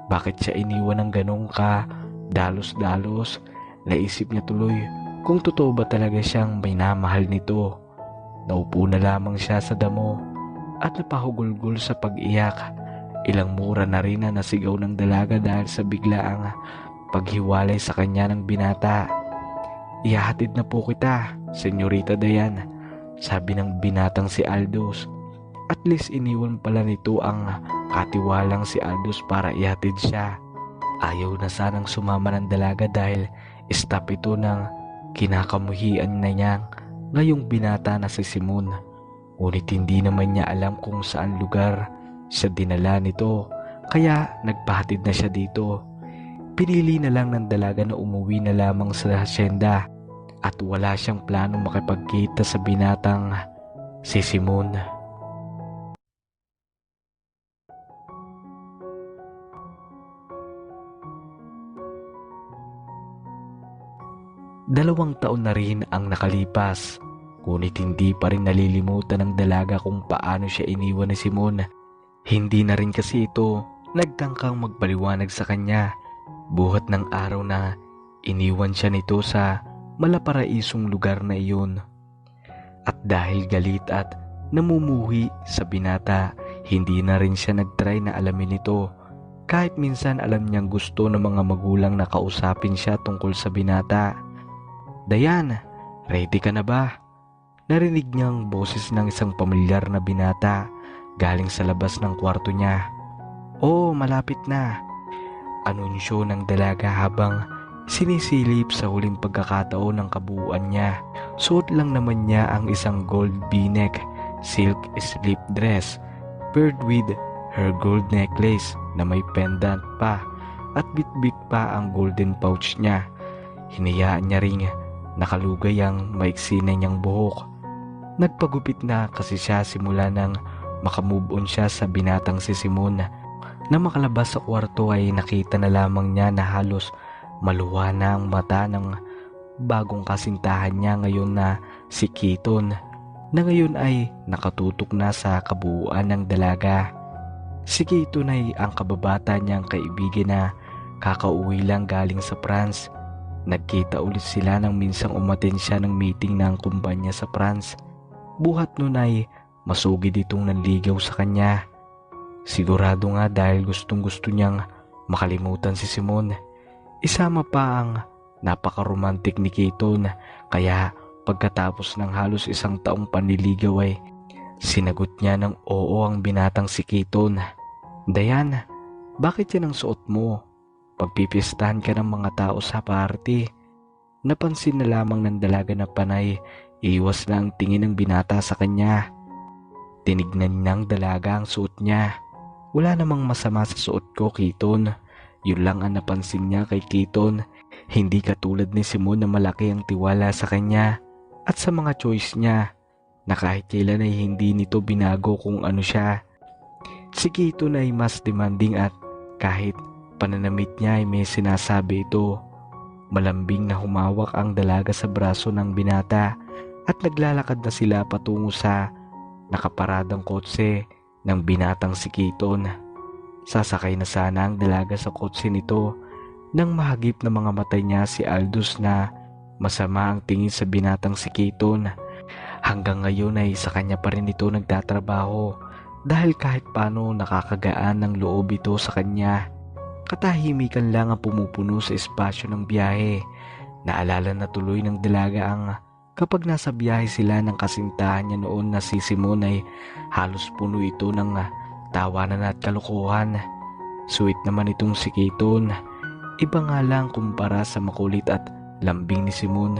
Bakit siya iniwan ng ganong ka dalos-dalos? Naisip niya tuloy kung totoo ba talaga siyang may namahal nito. Naupo na lamang siya sa damo at napahugulgol sa pag-iyak. Ilang mura na rin na nasigaw ng dalaga dahil sa biglaang paghiwalay sa kanya ng binata. Ihahatid na po kita, Senyorita Dayan, sabi ng binatang si Aldous. At least iniwan pala nito ang katiwalang si Aldous para ihatid siya. Ayaw na sanang sumama ng dalaga dahil stop ito ng kinakamuhian na niyang ngayong binata na si Simon. Ngunit hindi naman niya alam kung saan lugar siya dinala nito, kaya nagpahatid na siya dito. Pinili na lang ng dalaga na umuwi na lamang sa hasyenda at wala siyang planong makipagkita sa binatang si Simon. 2 taon na rin ang nakalipas, ngunit hindi pa rin nalilimutan ng dalaga kung paano siya iniwan ni Simon. Hindi na rin kasi ito nagtangkang magpaliwanag sa kanya, buhat ng araw na iniwan siya nito sa malaparaisong lugar na iyon. At dahil galit at namumuhi sa binata, hindi na rin siya nagtry na alamin ito. Kahit minsan alam niyang gusto ng mga magulang na kausapin siya tungkol sa binata. "Dayan, ready ka na ba?" Narinig niyang boses ng isang pamilyar na binata galing sa labas ng kwarto niya. "Oo, malapit na," anunsyo ng dalaga habang sinisilip sa huling pagkakataon ng kabuuan niya. Suot lang naman niya ang isang gold v-neck silk slip dress paired with her gold necklace na may pendant pa at bit-bit pa ang golden pouch niya. Hinayaan niya ring nakalugay ang maiksi na niyang buhok. Nagpagupit na kasi siya simula nang makamove on siya sa binatang si Simon. Na makalabas sa kwarto ay nakita na lamang niya na halos maluha na ang mata ng bagong kasintahan niya ngayon na si Keaton, na ngayon ay nakatutok na sa kabuuan ng dalaga. Si Keaton ay ang kababata niyang kaibigan na kakauwi lang galing sa France. Nagkita ulit sila nang minsang umattend siya ng meeting ng kumpanya sa France. Buhat nun ay masugid itong nanligaw sa kanya. Sigurado nga dahil gustong-gusto niyang makalimutan si Simon. Isama pa ang napaka-romantic ni Keaton, kaya pagkatapos ng halos 1 taong panliligaw ay sinagot niya ng oo ang binatang si Keaton. "Dayan, bakit yan ang suot mo? Pagpipistahan ka ng mga tao sa party." Napansin na lamang ng dalaga na panay iwas na ang tingin ng binata sa kanya. Tinignan ng dalaga ang suot niya. "Wala namang masama sa suot ko, Keaton." Yun lang ang napansin niya kay Keaton. Hindi katulad ni Simon na malaki ang tiwala sa kanya at sa mga choice niya, na kahit kailan ay hindi nito binago kung ano siya. Si Keaton ay mas demanding at kahit pananamit niya ay may sinasabi ito. Malambing na humawak ang dalaga sa braso ng binata at naglalakad na sila patungo sa nakaparadang kotse ng binatang si Keaton. Sasakay na sana ang dalaga sa kotse nito nang mahagip na mga mata niya si Aldous na masama ang tingin sa binatang si Keaton. Hanggang ngayon ay sa kanya pa rin ito nagtatrabaho dahil kahit paano nakakagaan ng loob ito sa kanya. Katahimikan lang ang pumupuno sa espasyo ng biyahe. Naalala na tuloy ng dalaga ang kapag nasa biyahe sila ng kasintahan niya noon na si Simon ay halos puno ito ng tawanan at kalokohan. Sweet naman itong si Keaton. Iba nga lang kumpara sa makulit at lambing ni Simon.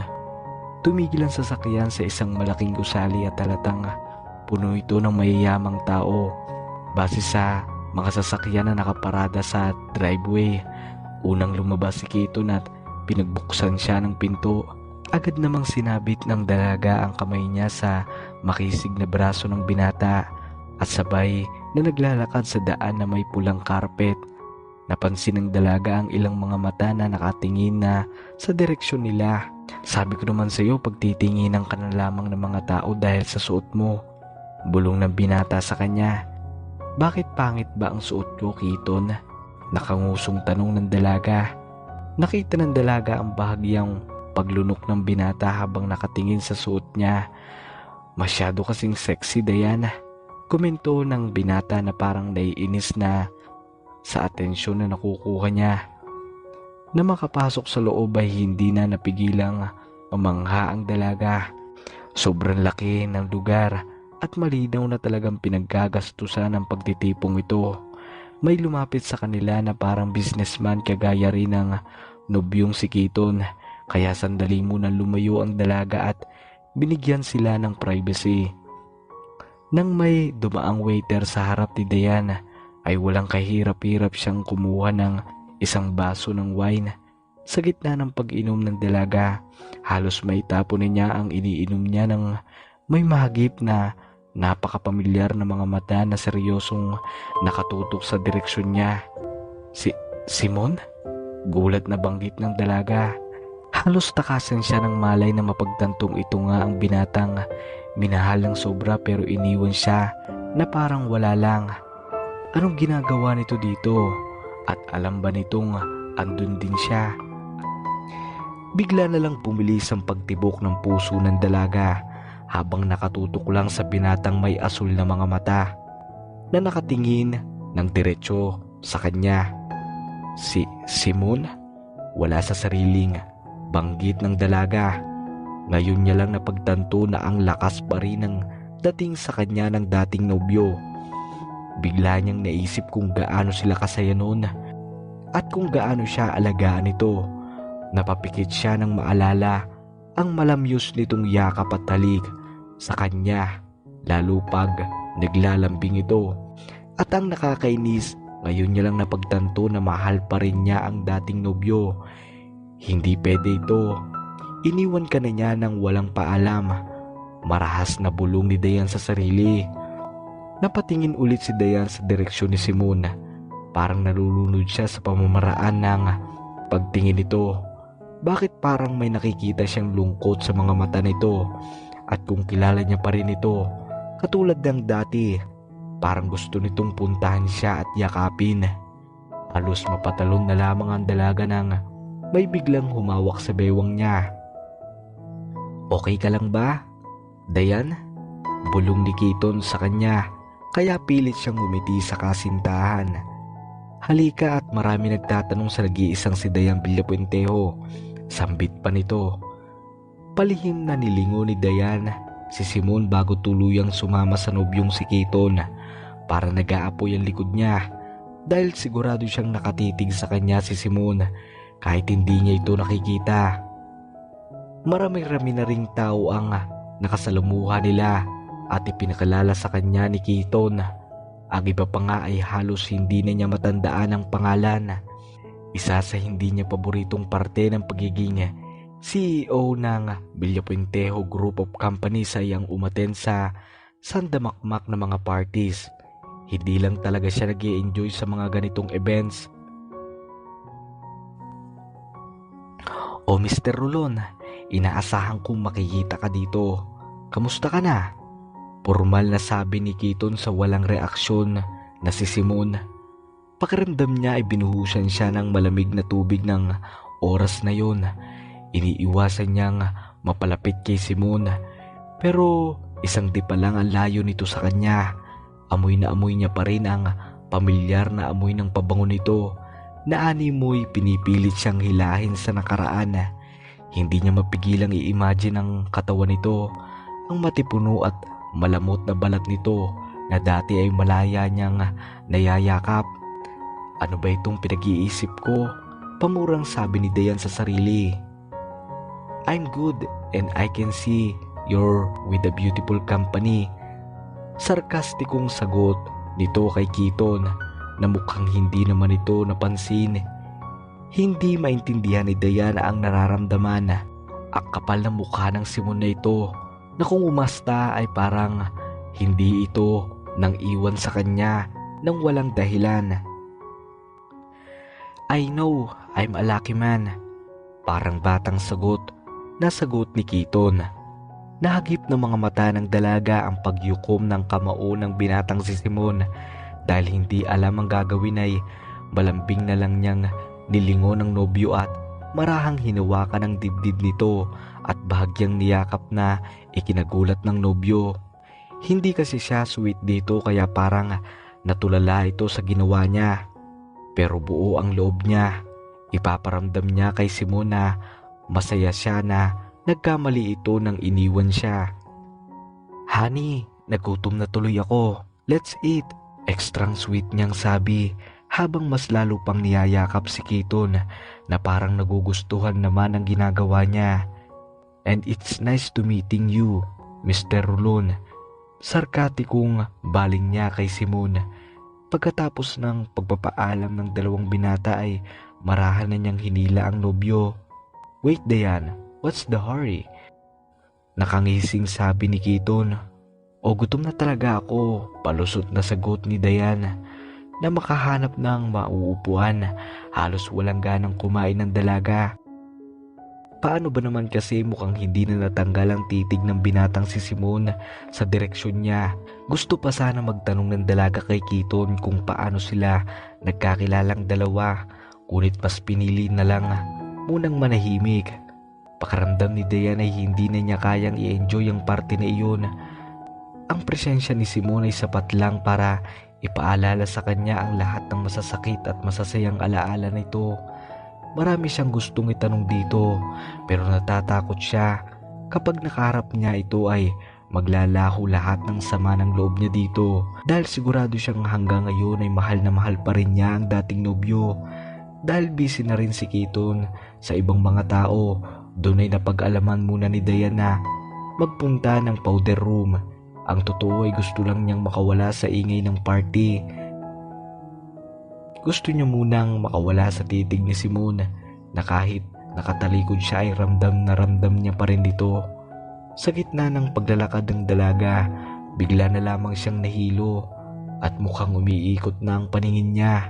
Tumigil ang sasakyan sa isang malaking gusali at halatang puno ito ng mayayamang tao. Base sa mga sasakyan na nakaparada sa driveway, unang lumabas si Keaton at pinagbuksan siya ng pinto. Agad namang sinabit ng dalaga ang kamay niya sa makisig na braso ng binata at sabay na naglalakad sa daan na may pulang carpet. Napansin ng dalaga ang ilang mga mata na nakatingin na sa direksyon nila. "Sabi ko naman sa iyo, pagtitinginan ka na lamang ng mga tao dahil sa suot mo," bulong ng binata sa kanya. "Bakit pangit ba ang suot ko, Keaton?" Nakangusong tanong ng dalaga. Nakita ng dalaga ang bahagyang paglunok ng binata habang nakatingin sa suot niya. "Masyado kasing sexy, Diana," komento ng binata na parang naiinis na sa atensyon na nakukuha niya. Na makapasok sa loob ay hindi na napigilang mamangha ang dalaga. Sobrang laki ng lugar at malinaw na talagang pinaggagastusan ng pagtitipong ito. May lumapit sa kanila na parang businessman kagaya rin ng nobyong si Keaton, kaya sandali muna lumayo ang dalaga at binigyan sila ng privacy. Nang may dumaang waiter sa harap ni Diana, ay walang kahirap-hirap siyang kumuha ng isang baso ng wine. Sa gitna ng pag-inom ng dalaga, halos may tapon niya ang iniinom niya ng may mahagip na napakapamilyar na mga mata na seryosong nakatutok sa direksyon niya. Simon? Gulat na banggit ng dalaga. Halos takasan siya ng malay na mapagtantong ito nga ang binatang minahal ng sobra pero iniwan siya na parang wala lang. Anong ginagawa nito dito? At alam ba nitong andun din siya? Bigla na lang pumilis ang pagtibok ng puso ng dalaga habang nakatutok lang sa binatang may asul na mga mata na nakatingin ng diretsyo sa kanya. Si Simon? Wala sa sariling banggit ng dalaga. Ngayon niya lang napagtanto na ang lakas pa rin ng dating sa kanya ng dating nobyo. Bigla niyang naisip kung gaano sila kasaya noon at kung gaano siya alagaan nito. Napapikit siya nang maalala ang malamyos nitong yakap at halik sa kanya, lalo pag naglalambing ito. At ang nakakainis, ngayon niya lang napagtanto na mahal pa rin niya ang dating nobyo. Hindi pwede ito. Iniwan ka na niya nang walang paalam. Marahas na bulong ni Dayan sa sarili. Napatingin ulit si Dayan sa direksyon ni Simon. Parang nalulunod siya sa pamamaraan ng pagtingin nito. Bakit parang may nakikita siyang lungkot sa mga mata nito? At kung kilala niya pa rin ito, katulad ng dati, parang gusto nitong puntahan siya at yakapin. Halos mapatalon na lamang ang dalaga nang may biglang humawak sa bewang niya. Okay ka lang ba, Dayan? Bulong ni Kiton sa kanya, kaya pilit siyang ngumiti sa kasintahan. Halika at marami nagtatanong sa nag-iisang si Dayan Villapuentejo. Sambit pa nito. Palihim na nilingo ni Dayan si Simon bago tuluyang sumama sa nobyong si Kiton. Para nag-aapoy ang likod niya dahil sigurado siyang nakatitig sa kanya si Simon kahit hindi niya ito nakikita. Marami-rami na ring tao ang nakasalamuha nila at ipinakalala sa kanya ni Kiton. Ang iba pa nga ay halos hindi na niya matandaan ang pangalan. Isa sa hindi niya paboritong parte ng pagiging CEO ng Villapuentejo Group of Companies ay ang umaten sa sandamakmak na mga parties. Hindi lang talaga siya nag-i-enjoy sa mga ganitong events. O Mr. Rolon, inaasahan kong makikita ka dito. Kamusta ka na? Formal na sabi ni Kiton sa walang reaksyon na si Simon. Pakiramdam niya ay binuhusan siya ng malamig na tubig ng oras na yon. Iniiwasan niyang mapalapit kay Simon. Pero isang di pa lang ang layo nito sa kanya. Amoy na amoy niya pa rin ang pamilyar na amoy ng pabango nito na animoy pinipilit siyang hilahin sa nakaraan. Hindi niya mapigilang i-imagine ang katawan nito, ang matipuno at malamot na balat nito na dati ay malaya niyang nayayakap. Ano ba itong pinag-iisip ko? Pamurang sabi ni Dayan sa sarili. I'm good and I can see you're with a beautiful company. Sarkastikong sagot nito kay Kiton na mukhang hindi naman ito napansin. Hindi maintindihan ni Dayan ang nararamdaman. Ang kapal ng mukha ng Simon na ito na kung umasta ay parang hindi ito nang iwan sa kanya nang walang dahilan. I know I'm a lucky man. Parang batang sagot na sagot ni Kiton. Nahagip ng mga mata ng dalaga ang pagyukom ng kamao ng binatang si Simon dahil hindi alam ang gagawin ay malambing na lang niyang nilingo ng nobyo at marahang hinawakan ng dibdib nito at bahagyang niyakap na ikinagulat ng nobyo. Hindi kasi siya sweet dito kaya parang natulala ito sa ginawa niya. Pero buo ang loob niya. Ipaparamdam niya kay Simon na masaya siya na nagkamali ito nang iniwan siya. Honey, nagutom na tuloy ako. Let's eat. Extrang sweet niyang sabi habang mas lalo pang niyayakap si Kiton na parang nagugustuhan naman ang ginagawa niya. And it's nice to meeting you, Mr. Rolon. Sarkatikong baling niya kay Simon. Pagkatapos ng pagpapaalam ng dalawang binata ay marahan na niyang hinila ang nobyo. Wait Dayan, what's the hurry? Nakangising sabi ni Kiton. O gutom na talaga ako, palusot na sagot ni Dayan. Na makahanap ng mauupuan, halos walang ganang kumain ng dalaga. Paano ba naman kasi mukhang hindi na natanggal ang titig ng binatang si Simon sa direksyon niya. Gusto pa sana magtanong ng dalaga kay Kiton kung paano sila nagkakilalang dalawa, ngunit mas pinili na lang munang manahimik. Pakaramdam ni Dayan ay hindi na niya kayang i-enjoy ang parte na iyon. Ang presensya ni Simon ay sapat lang para ipaalala sa kanya ang lahat ng masasakit at masasayang alaala nito. Marami siyang gustong itanong dito, pero natatakot siya. Kapag nakaharap niya ito ay maglalaho lahat ng sama ng loob niya dito, dahil sigurado siyang hanggang ngayon ay mahal na mahal pa rin niya ang dating nobyo. Dahil busy na rin si Kiton sa ibang mga tao, doon ay napag-alaman muna ni Dayan na magpunta ng powder room. Ang totoo ay gusto lang niyang makawala sa ingay ng party. Gusto niya munang makawala sa titig ni Simon na kahit nakatalikod siya ay ramdam niya pa rin dito. Sa gitna ng paglalakad ng dalaga, bigla na lamang siyang nahilo at mukhang umiikot na ang paningin niya.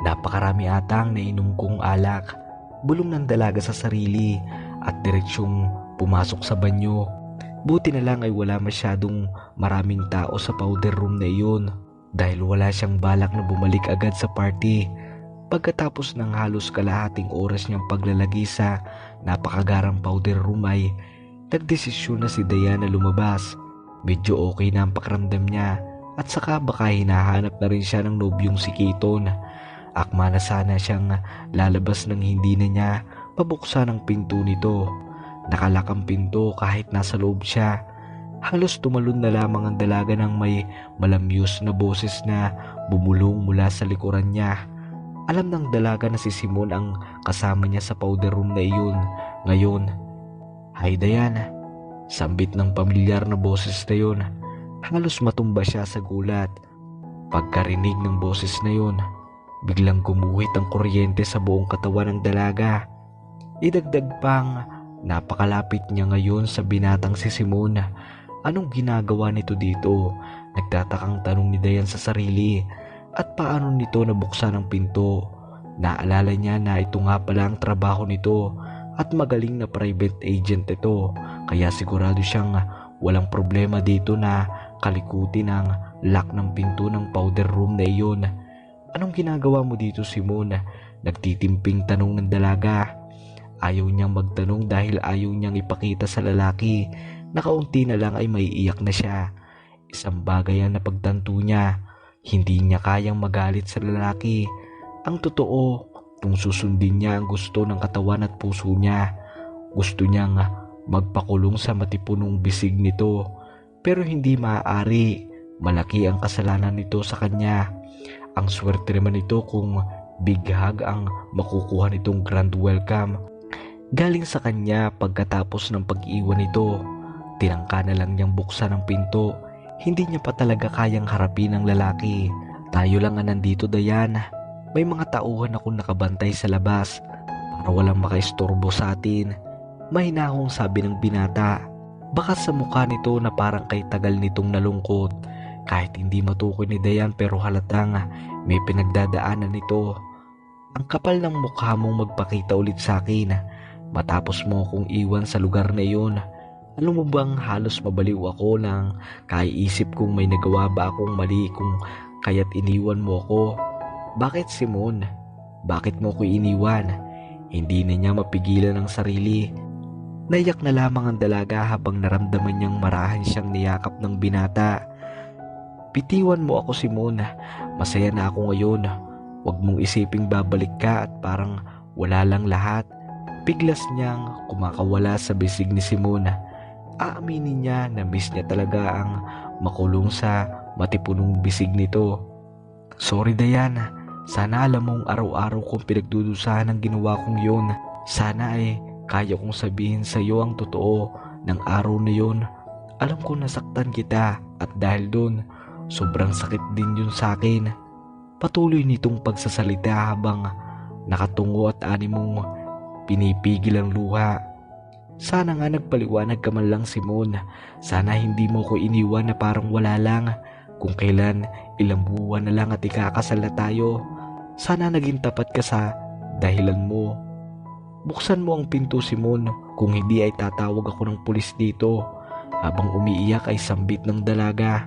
Napakarami atang nainom kong alak, bulong ng dalaga sa sarili at diretsyong pumasok sa banyo. Buti na lang ay wala masyadong maraming tao sa powder room na iyon, dahil wala siyang balak na bumalik agad sa party. Pagkatapos ng halos kalahating oras niyang paglalagi sa napakagarang powder room ay nagdesisyon na si Dayan na lumabas. Medyo okay na ang pakiramdam niya at saka baka hinahanap na rin siya ng nobyong si Kiton. Akma na sana siyang lalabas nang hindi na niya pabuksan ang pinto nito. Nakalak ang pinto kahit nasa loob siya. Halos tumalon na lamang ang dalaga ng may malamyos na boses na bumulong mula sa likuran niya. Alam ng dalaga na si Simon ang kasama niya sa powder room na iyon ngayon. "Hi Dayan," sambit ng pamilyar na boses na yun. Halos matumba siya sa gulat. Pagkarinig ng boses na yun, biglang gumuhit ang kuryente sa buong katawan ng dalaga. Idagdag pang napakalapit niya ngayon sa binatang si Simon. Anong ginagawa nito dito? Nagtatakang tanong ni Dayan sa sarili. At paano nito nabuksan ang pinto? Naalala niya na ito nga pala ang trabaho nito at magaling na private agent ito, kaya sigurado siyang walang problema dito na kalikutin ang lock ng pinto ng powder room na iyon. "Anong ginagawa mo dito, Simon?" Nagtitimping tanong ng dalaga. Ayaw niyang magtanong dahil ayaw niyang ipakita sa lalaki na kaunti na lang ay maiiyak na siya. Isang bagay ang napagtanto niya, hindi niya kayang magalit sa lalaki. Ang totoo, kung susundin niya ang gusto ng katawan at puso niya, gusto niyang magpakulong sa matipunong bisig nito. Pero hindi maaari, malaki ang kasalanan nito sa kanya. Ang swerte naman nito kung big hug ang makukuha nitong grand welcome galing sa kanya pagkatapos ng pag-iwan nito. Tinangka na lang niyang buksan ang pinto. Hindi niya pa talaga kayang harapin ang lalaki. "Tayo lang ang nandito, Dayan. May mga tauhan akong nakabantay sa labas para walang makaistorbo sa atin," mahinahong sabi ng binata. Baka sa mukha nito na parang kay tagal nitong nalungkot. Kahit hindi matukoy ni Dayan pero halatang may pinagdadaanan nito. "Ang kapal ng mukha mong magpakita ulit sa akin matapos mo akong iwan sa lugar na iyon. Alam mo bang halos mabaliw ako nang kaiisip kung may nagawa ba akong mali kung kaya't iniwan mo ako?" "Bakit, Simon? Bakit mo ko iniwan?" Hindi na niya mapigilan ang sarili. Naiyak na lamang ang dalaga habang naramdaman niyang marahan siyang niyakap ng binata. "Bitiwan mo ako, Simon. Masaya na ako ngayon. Huwag mong isiping babalik ka at parang wala lang lahat." Biglas niyang kumakawala sa bisig ni Simon. Aaminin niya na miss niya talaga ang makulong sa matipunong bisig nito. "Sorry, Dayan. Sana alam mong araw-araw kong pinagdudusahan ang ginawa kong yun. Sana ay kaya kong sabihin sa iyo ang totoo ng araw na yun. Alam ko nasaktan kita at dahil doon, sobrang sakit din yun sa akin." Patuloy nitong pagsasalita habang nakatungo at animong pinipigil ang luha. "Sana nga nagpaliwanag ka man lang, Simon. Sana hindi mo ko iniwan na parang wala lang. Kung kailan ilang buwan na lang at ikakasal na tayo. Sana naging tapat ka sa dahilan mo." Buksan mo ang pinto, Simon. Kung hindi ay tatawag ako ng pulis dito. Habang umiiyak ay sambit ng dalaga.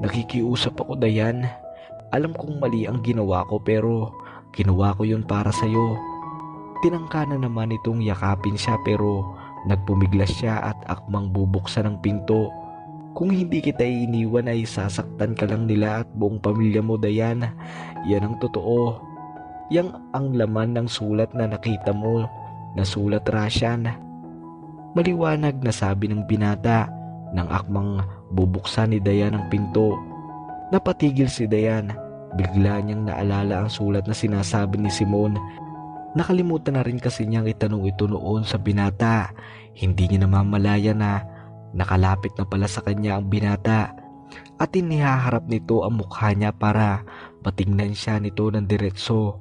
Nakikiusap ako, Dayan. Alam kong mali ang ginawa ko pero ginawa ko yun para sa'yo. Tinangka na naman itong yakapin siya pero nagpumiglas siya at akmang bubuksan ang pinto. Kung hindi kita iniwan ay sasaktan ka lang nila at buong pamilya mo, Dayan. Yan ang totoo. Yang ang laman ng sulat na nakita mo na sulat Russian. Maliwanag na sabi ng binata nang akmang bubuksan ni Dayan ang pinto. Napatigil si Dayan. Bigla niyang naalala ang sulat na sinasabi ni Simon. Nakalimutan na rin kasi niyang itanong ito noon sa binata. Hindi niya namamalaya na nakalapit na pala sa kanya ang binata at inihaharap nito ang mukha niya para patingnan siya nito ng diretso.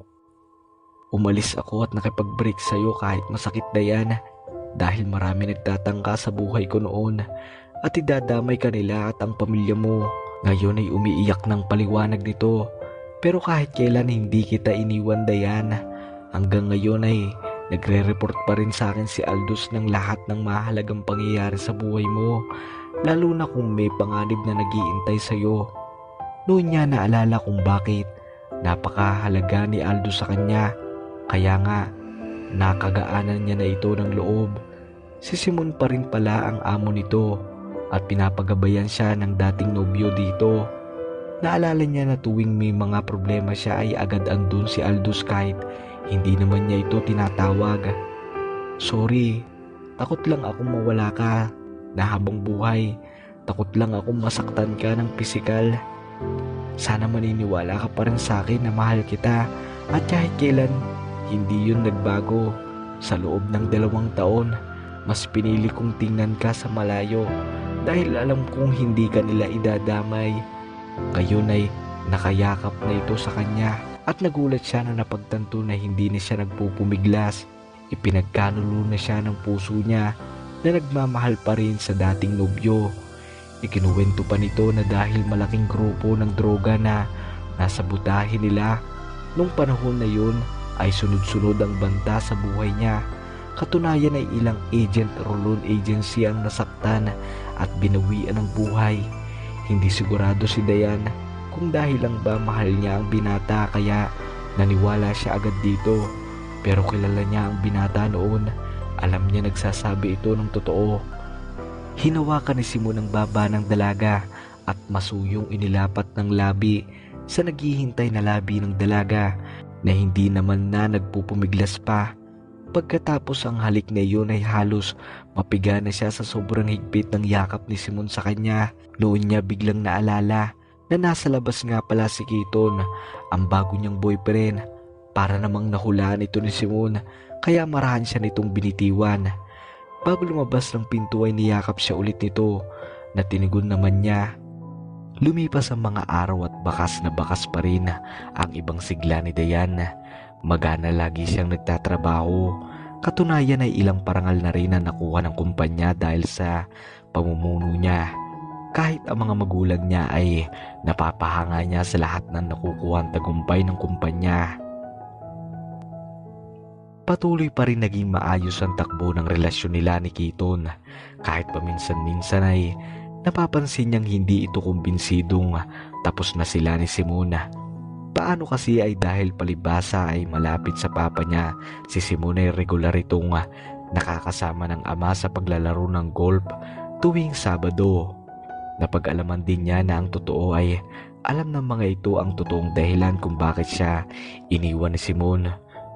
Umalis ako at nakipag-break sa'yo kahit masakit, Dayan, dahil marami nagtatangka sa buhay ko noon at idadamay ka nila at ang pamilya mo. Ngayon ay umiiyak ng paliwanag nito. Pero kahit kailan hindi kita iniwan, Dayan. Hanggang ngayon ay nagre-report pa rin sa akin si Aldous ng lahat ng mahalagang pangyayari sa buhay mo, lalo na kung may panganib na nag-iintay sa'yo. Noon niya naalala kung bakit napakahalaga ni Aldous sa kanya, kaya nga nakagaanan niya na ito ng loob. Si Simon pa rin pala ang amo nito at pinapagabayan siya ng dating nobyo dito. Naalala niya na tuwing may mga problema siya ay agad andun si Aldous kahit hindi naman niya ito tinatawag. Sorry, takot lang akong mawala ka na habang buhay. Takot lang akong masaktan ka ng pisikal. Sana maniniwala ka pa rin sa akin na mahal kita at kahit kailan hindi yun nagbago. Sa loob ng 2 taon, mas pinili kong tingnan ka sa malayo dahil alam kong hindi ka nila idadamay. Ngayon ay nakayakap na ito sa kanya at nagulat siya na napagtanto na hindi na siya nagpupumiglas. Ipinagkanulo na siya ng puso niya na nagmamahal pa rin sa dating nobyo. Ikinuwento pa nito na dahil malaking grupo ng droga na nasa butahe nila nung panahon na yun ay sunod-sunod ang banta sa buhay niya. Katunayan ay ilang agent o loan agency ang nasaktan at binawian ng buhay. Hindi sigurado si Dayan kung dahil lang ba mahal niya ang binata kaya naniwala siya agad dito. Pero kilala niya ang binata noon. Alam niya nagsasabi ito ng totoo. Hinawakan ni Simon ang baba ng dalaga at masuyong inilapat ng labi sa naghihintay na labi ng dalaga na hindi naman na nagpupumiglas pa. Pagkatapos ang halik na iyon ay halos mapiga na siya sa sobrang higpit ng yakap ni Simon sa kanya. Noon niya biglang naalala na nasa labas nga pala si Keaton, ang bago niyang boyfriend. Para namang nahulaan ito ni Simon kaya marahan siya nitong binitiwan. Bago lumabas ng pinto ay niyakap siya ulit nito na tinigon naman niya. Lumipas ang mga araw at bakas na bakas pa rin ang ibang sigla ni Dayan. Magana lagi siyang nagtatrabaho. Katunayan ay ilang parangal na rin na nakuha ng kumpanya dahil sa pamumuno niya. Kahit ang mga magulang niya ay napapahanga niya sa lahat ng nakukuhang tagumpay ng kumpanya. Patuloy pa rin naging maayos ang takbo ng relasyon nila ni Keaton. Kahit paminsan-minsan ay napapansin niyang hindi ito kumbinsidong tapos na sila ni Simon. Paano kasi ay dahil palibasa ay malapit sa papa niya, si Simon ay regular itong nakakasama ng ama sa paglalaro ng golf tuwing Sabado. Napag-alaman din niya na ang totoo ay alam ng mga ito ang totoong dahilan kung bakit siya iniwan ni Simon.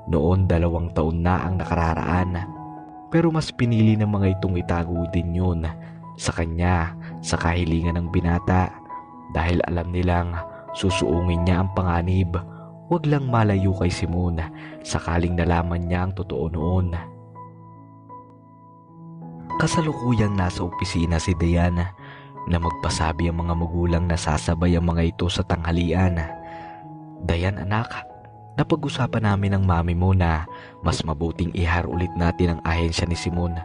Noon 2 taon na ang nakararaan. Pero mas pinili ng mga itong itago din yun sa kanya sa kahilingan ng binata dahil alam nilang susuungin niya ang panganib. Huwag lang malayo kay Simon sakaling nalaman niya ang totoo noon. Kasalukuyang nasa opisina si Dayan na magpasabi ang mga magulang na sasabay ang mga ito sa tanghalian. Dayan anak, napag-usapan namin ng mami mo na mas mabuting ihar ulit natin ang ahensya ni Simon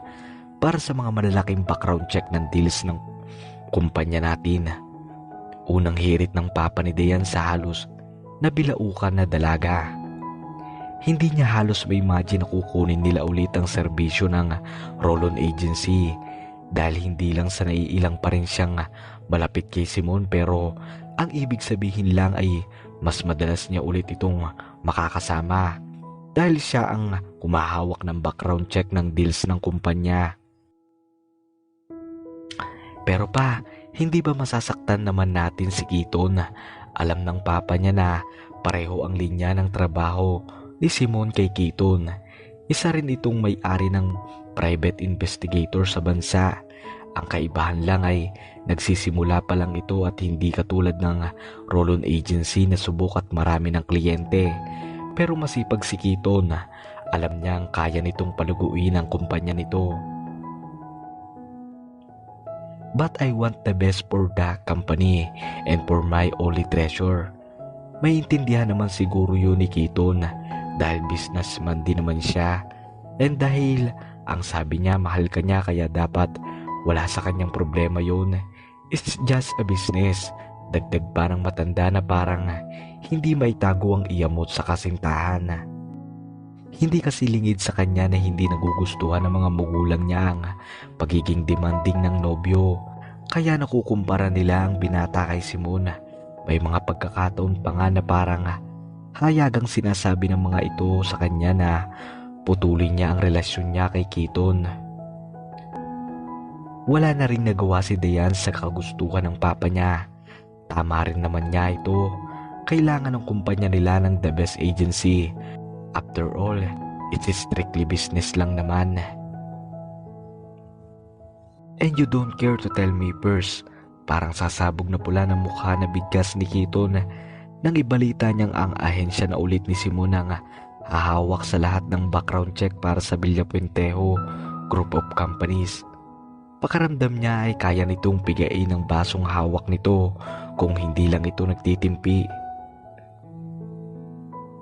para sa mga malalaking background check ng deals ng kumpanya natin. Unang hirit ng papa ni Dayan sa halos nabilaukan na dalaga. Hindi niya halos ma-imagine na kukunin nila ulit ang serbisyo ng roll-on agency dahil hindi lang sa naiilang pa rin siyang malapit kay Simon, pero ang ibig sabihin lang ay mas madalas niya ulit itong makakasama dahil siya ang kumahawak ng background check ng deals ng kumpanya. Pero pa, hindi ba masasaktan naman natin si Keaton? Alam ng papa niya na pareho ang linya ng trabaho ni Simon kay Keaton. Isa rin itong may-ari ng private investigator sa bansa. Ang kaibahan lang ay nagsisimula pa lang ito at hindi katulad ng roll-on agency na subok at marami ng kliyente. Pero masipag si Keaton, alam niya ang kaya nitong paluguin ang kumpanya nito. But I want the best for the company and for my only treasure. Maintindihan naman siguro yun ni Keaton dahil businessman din naman siya, and dahil ang sabi niya mahal ka niya kaya dapat wala sa kanyang problema yun. It's just a business. Dagdag pa ng matanda na parang hindi maitago ang iyamot sa kasintahan. Hindi kasi lingid sa kanya na hindi nagugustuhan ng mga magulang niya ang pagiging demanding ng nobyo. Kaya nakukumpara nila ang binata kay Simon. May mga pagkakataon pa nga na parang hayagang sinasabi ng mga ito sa kanya na putulin niya ang relasyon niya kay Keaton. Wala na rin nagawa si Diane sa kagustuhan ng papa niya. Tama rin naman niya ito. Kailangan ng kumpanya nila ng the best agency. After all, it is strictly business lang naman. And you don't care to tell me first. Parang sasabog na pula ng mukha na bigkas ni Keaton nang ibalita niyang ang ahensya na ulit ni Simon ang hahawak sa lahat ng background check para sa Villapuentejo Group of Companies. Pakaramdam niya ay kaya nitong pigain ng basong hawak nito kung hindi lang ito nagtitimpi.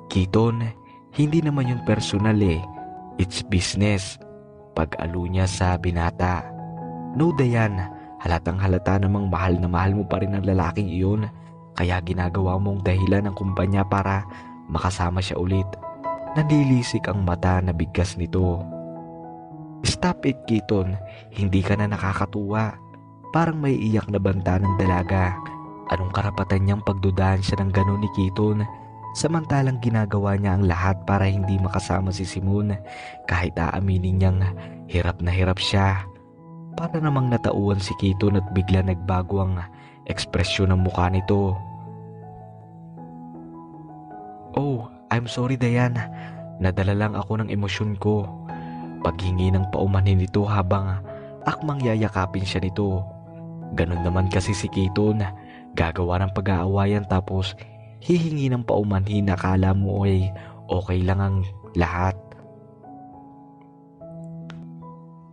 Keaton, hindi naman yun personal eh. It's business. Pag-alo niya sa binata. No, Diane, halatang halata namang mahal na mahal mo pa rin ang lalaking iyon. Kaya ginagawa mong dahilan ng kumpanya para makasama siya ulit. Nanilisik ang mata na bigkas nito. Stop it, Keaton. Hindi ka na nakakatuwa. Parang may iyak na banta ng dalaga. Anong karapatan niyang pagdudahan siya ng gano'n ni Keaton? Samantalang ginagawa niya ang lahat para hindi makasama si Simon kahit aaminin niyang hirap na hirap siya. Para namang natauhan si Keaton at bigla nagbago ang ekspresyon ng mukha nito. Oh, I'm sorry Diane. Nadala lang ako ng emosyon ko. Paghingi ng paumanhin nito habang akmang yayakapin siya nito. Ganun naman kasi si Keaton, gagawa ng pag-aawayan tapos hihingi ng paumanhin na akala mo ay okay lang ang lahat.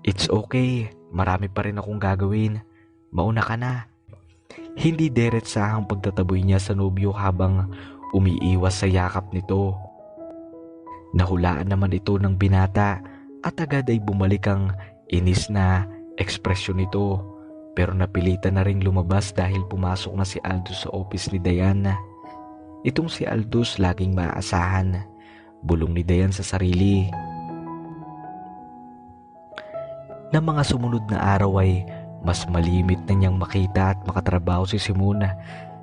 It's okay, marami pa rin akong gagawin. Mauna ka na. Hindi diretsahang pagtataboy niya sa nobyo habang umiiwas sa yakap nito. Nahulaan naman ito ng binata at agad ay bumalik ang inis na ekspresyon nito, pero napilitan na ring lumabas dahil pumasok na si Aldous sa office ni Diane. Itong si Aldous laging maaasahan, bulong ni Diane sa sarili. Na mga sumunod na araw ay mas malimit na niyang makita at makatrabaho si Simon,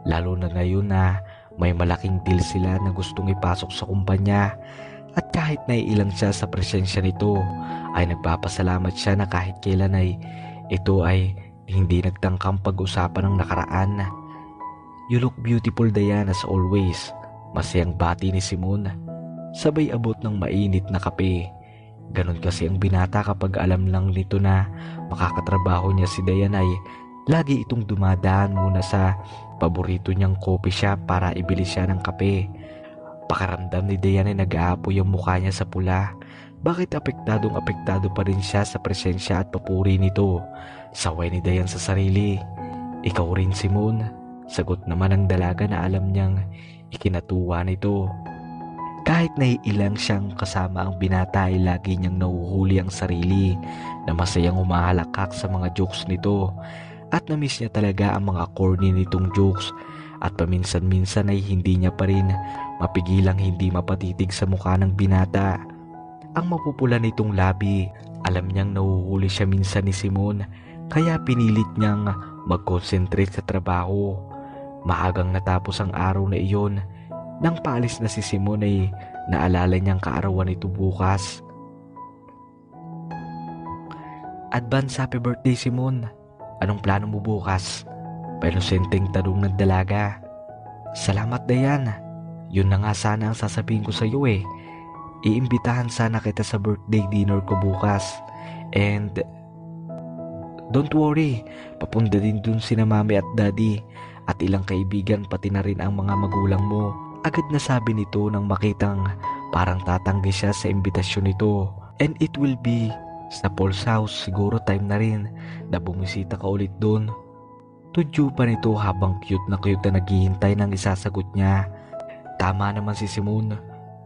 lalo na ngayon na may malaking deal sila na gustong ipasok sa kumpanya. At kahit naiilang siya sa presensya nito, ay nagpapasalamat siya na kahit kailan ay ito ay hindi nagtangkang pag-usapan ng nakaraan. You look beautiful Diane as always. Masayang bati ni Simon. Sabay abot ng mainit na kape. Ganon kasi ang binata kapag alam lang nito na makakatrabaho niya si Diane ay lagi itong dumadaan muna sa paborito niyang coffee shop para ibili siya ng kape. Pakaramdam ni Diane ay nag-aapoy ang mukha niya sa pula. Bakit apektado pa rin siya sa presensya at papuri nito? Saway ni Diane sa sarili. Ikaw rin Simon. Sagot naman ng dalaga na alam niyang ikinatuwa nito. Kahit naiilang siyang kasama ang binata ay lagi niyang nahuhuli ang sarili na masayang humahalakak sa mga jokes nito. At namiss niya talaga ang mga corny nitong jokes. at paminsan-minsan ay hindi niya pa rin mapigilang hindi mapatitig sa mukha ng binata. Ang mapupula nitong labi, alam niyang nahuhuli siya minsan ni Simon kaya pinilit niyang mag-concentrate sa trabaho. Maagang natapos ang araw na iyon. Nang paalis na si Simon ay naalala niyang kaarawan ito bukas. Advance happy birthday Simon. Anong plano mo bukas? Painusenteng tanong ng dalaga. Salamat Dayan. Yun na nga sana ang sasabihin ko sa iyo eh. Iimbitahan sana kita sa birthday dinner ko bukas. And don't worry, papunta din dun sina mami at daddy at ilang kaibigan pati na rin ang mga magulang mo. Agad na sabi nito nang makitang parang tatanggi siya sa imbitasyon nito. And it will be sa Paul's house, siguro time na rin na bumisita ka ulit doon. Tudyo pa nito habang cute na naghihintay ng isasagot niya. Tama naman si Simon.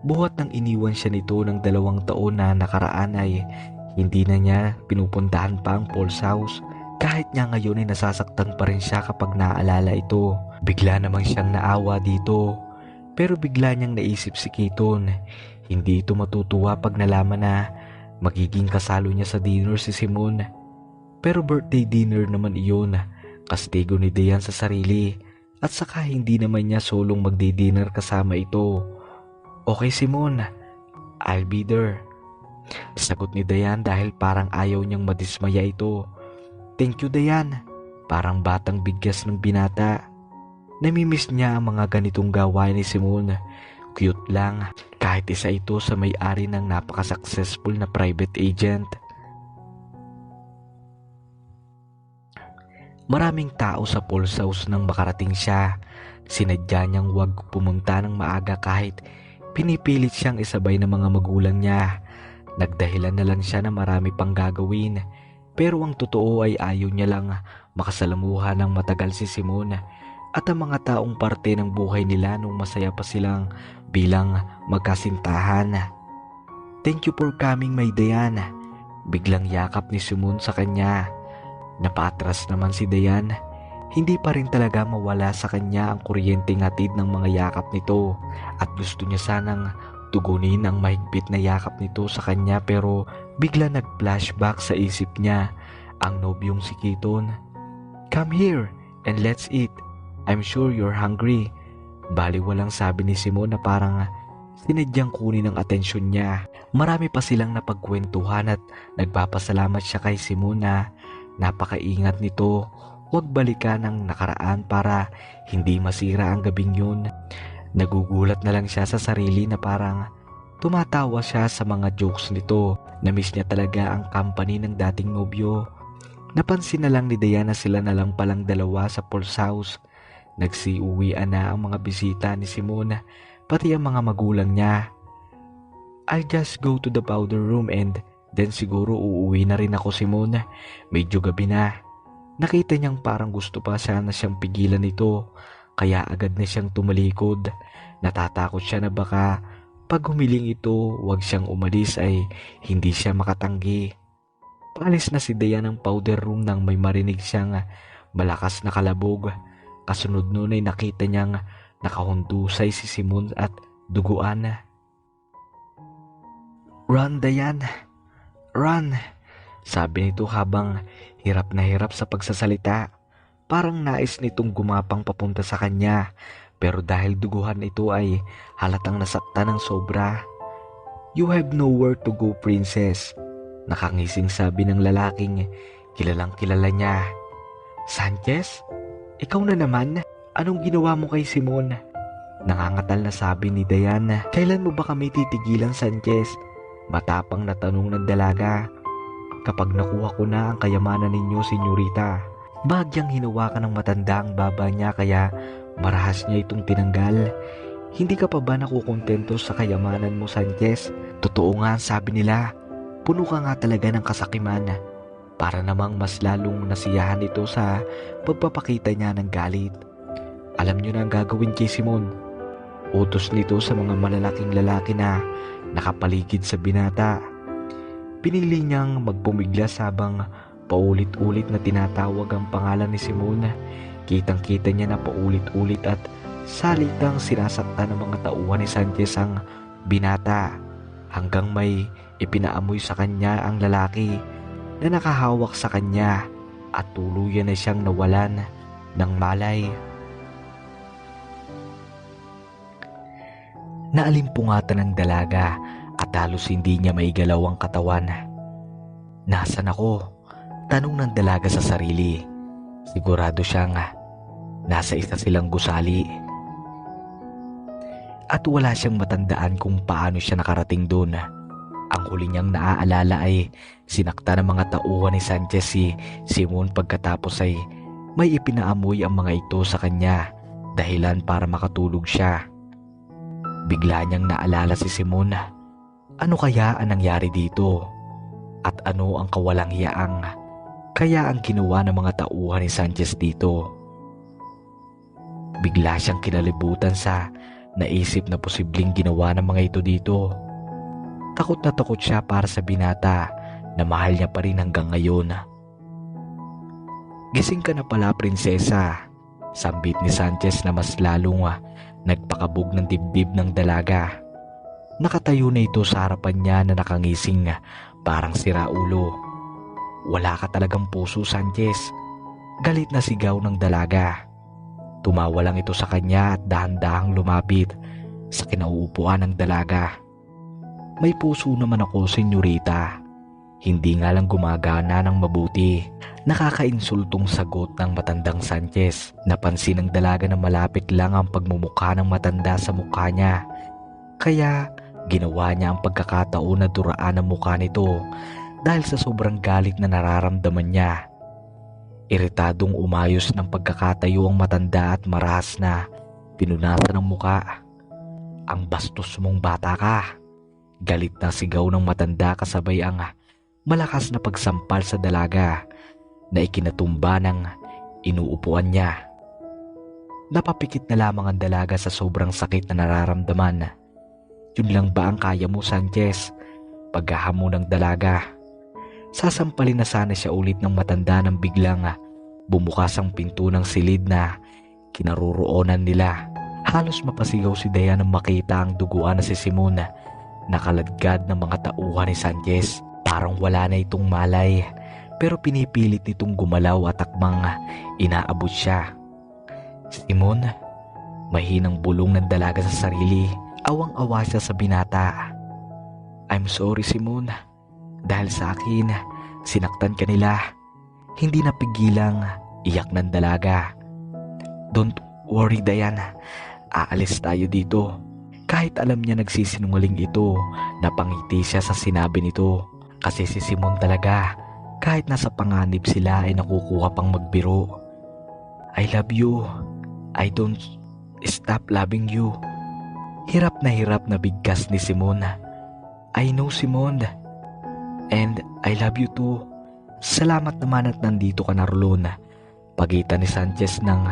Buhat nang iniwan siya nito ng 2 taon na nakaraan ay hindi na niya pinupuntahan pa ang Paul's house. Kahit niya ngayon ay nasasaktan pa rin siya kapag naaalala ito. Bigla namang siyang naawa dito. Pero bigla niyang naisip si Keaton. Hindi ito matutuwa pag nalaman na magiging kasalo niya sa dinner si Simon. Pero birthday dinner naman iyon. Kastigo ni Dayan sa sarili. At saka hindi naman niya solong magdi-dinner kasama ito. Okay Simon, I'll be there. Sagot ni Dayan dahil parang ayaw niyang madismaya ito. Thank you Dayan. Parang batang bigyas ng binata. Namimiss niya ang mga ganitong gawain ni Simon. Cute lang. Kahit isa ito sa may-ari ng napaka-successful na private agent. Maraming tao sa Paul's house nang makarating siya. Sinadya niyang huwag pumunta ng maaga kahit pinipilit siyang isabay ng mga magulang niya. Nagdahilan na lang siya na marami pang gagawin. Pero ang totoo ay ayaw niya lang makasalamuha ng matagal si Simon at ang mga taong parte ng buhay nila nung masaya pa silang bilang magkasintahan. Thank you for coming my Dayan. Biglang yakap ni Simon sa kanya. Napatras naman si Dayan. Hindi pa rin talaga mawala sa kanya ang kuryenteng hatid ng mga yakap nito at gusto niya sanang tugunin ang mahigpit na yakap nito sa kanya pero bigla nag-flashback sa isip niya ang nobyong si Keaton. Come here and let's eat. I'm sure you're hungry. Baliwalang sabi ni Simon na parang sinadyang kunin ang atensyon niya. Marami pa silang napagkwentuhan at nagpapasalamat siya kay Simon na napakaingat nito. Huwag balikan ang nakaraan para hindi masira ang gabing yun. Nagugulat na lang siya sa sarili na parang tumatawa siya sa mga jokes nito. Namiss niya talaga ang company ng dating nobyo. Napansin na lang ni Diana sila na lang palang dalawa sa Paul's house. Nagsiuwian na ang mga bisita ni Simon, pati ang mga magulang niya. I'll just go to the powder room and then siguro uuwi na rin ako Simon. Medyo gabi na. Nakita niyang parang gusto pa sana siyang pigilan nito, kaya agad na siyang tumalikod. Natatakot siya na baka pag humiling ito, wag siyang umalis ay hindi siya makatanggi. Paalis na si Dayan ng powder room nang may marinig siyang malakas na kalabog. Kasunod nun ay nakita niyang nakahundusay si Simon at duguan. Run Dayan, run! Sabi nito habang hirap na hirap sa pagsasalita. Parang nais nitong gumapang papunta sa kanya. Pero dahil duguhan ito ay halatang nasaktan ng sobra. You have nowhere to go princess. Nakangising sabi ng lalaking kilalang kilala niya. Sanchez? Ikaw na naman? Anong ginawa mo kay Simon? Nangangatal na sabi ni Dayan. Kailan mo ba kami titigilan Sanchez? Matapang na tanong ng dalaga. Kapag nakuha ko na ang kayamanan ninyo, senyorita. Bagyang hinawakan ng matanda ang baba niya kaya marahas niya itong tinanggal. Hindi ka pa ba nakukontento sa kayamanan mo, Sanchez? Totoo nga sabi nila. Puno ka nga talaga ng kasakiman. Para namang mas lalong nasiyahan ito sa pagpapakita niya ng galit. Alam niyo na ang gagawin kay Simon. Utos nito sa mga malalaking lalaki na nakapaligid sa binata. Pinili niyang magpumiglas habang Paulit-ulit na tinatawag ang pangalan ni Simon. Kitang-kita niya na paulit-ulit at salitang sinasaktan ng mga tauhan ni Sanchez ang binata hanggang may ipinaamoy sa kanya ang lalaki na nakahawak sa kanya at tuluyan na siyang nawalan ng malay. Naalimpungatan ng dalaga at halos hindi niya maigalaw ang katawan. "Nasaan ako?" tanong ng dalaga sa sarili. Sigurado siyang nasa isa silang gusali. At wala siyang matandaan kung paano siya nakarating doon. Ang huli niyang naaalala ay sinakta ng mga tauhan ni Sanchez si Simon pagkatapos ay may ipinaamoy ang mga ito sa kanya dahilan para makatulog siya. Bigla niyang naalala si Simon. Ano kaya ang nangyari dito? At ano ang kawalang hiyaang kaya ang ginawa ng mga tauhan ni Sanchez dito? Bigla siyang kinalibutan sa naisip na posibleng ginawa ng mga ito dito. Takot na takot siya para sa binata na mahal niya pa rin hanggang ngayon. "Gising ka na pala, prinsesa," sambit ni Sanchez na mas lalong nagpakabog ng dibdib ng dalaga. Nakatayo na ito sa harapan niya na nakangising parang siraulo. "Wala ka talagang puso, Sanchez," galit na sigaw ng dalaga. Tumawa lang ito sa kanya at dahan-dahang lumapit sa kinauupuan ng dalaga. "May puso naman ako, senyorita. Hindi nga lang gumagana ng mabuti." Nakakainsultong sagot ng matandang Sanchez. Napansin ng dalaga na malapit lang ang pagmumukha ng matanda sa mukha niya. Kaya ginawa niya ang pagkakataon na duraan ang mukha nito dahil sa sobrang galit na nararamdaman niya. Iritadong umayos ng pagkakatayo ang matanda at marahas na pinunasan ng muka. "Ang bastos mong bata ka!" Galit na sigaw ng matanda kasabay ang malakas na pagsampal sa dalaga na ikinatumba ng inuupuan niya. Napapikit na lamang ang dalaga sa sobrang sakit na nararamdaman. "Yun lang ba ang kaya mo, Sanchez?" Paghahamon ng dalaga. Sasampalin na sana siya ulit ng matanda nang biglang bumukas ang pinto ng silid na kinaroroonan nila. Halos mapasigaw si Dayan nang makita ang duguan na si Simon na nakaladkad ng mga tauhan ni Sanchez. Parang wala na itong malay pero pinipilit nitong gumalaw at akmang inaabot siya. "Simon," mahinang bulong ng dalaga sa sarili. Awang-awa siya sa binata. "I'm sorry, Simon. Dahil sa akin, sinaktan ka nila." Hindi napigilang iyak ng dalaga. "Don't worry, Dayan. Aalis tayo dito." Kahit alam niya nagsisinungaling ito, napangiti siya sa sinabi nito. Kasi si Simon talaga, kahit nasa panganib sila ay nakukuha pang magbiro. "I love you. I don't stop loving you." Hirap na bigkas ni Simon. "I know, Simon. And I love you too. Salamat naman at nandito ka na, Rolon." Pagitan ni Sanchez nang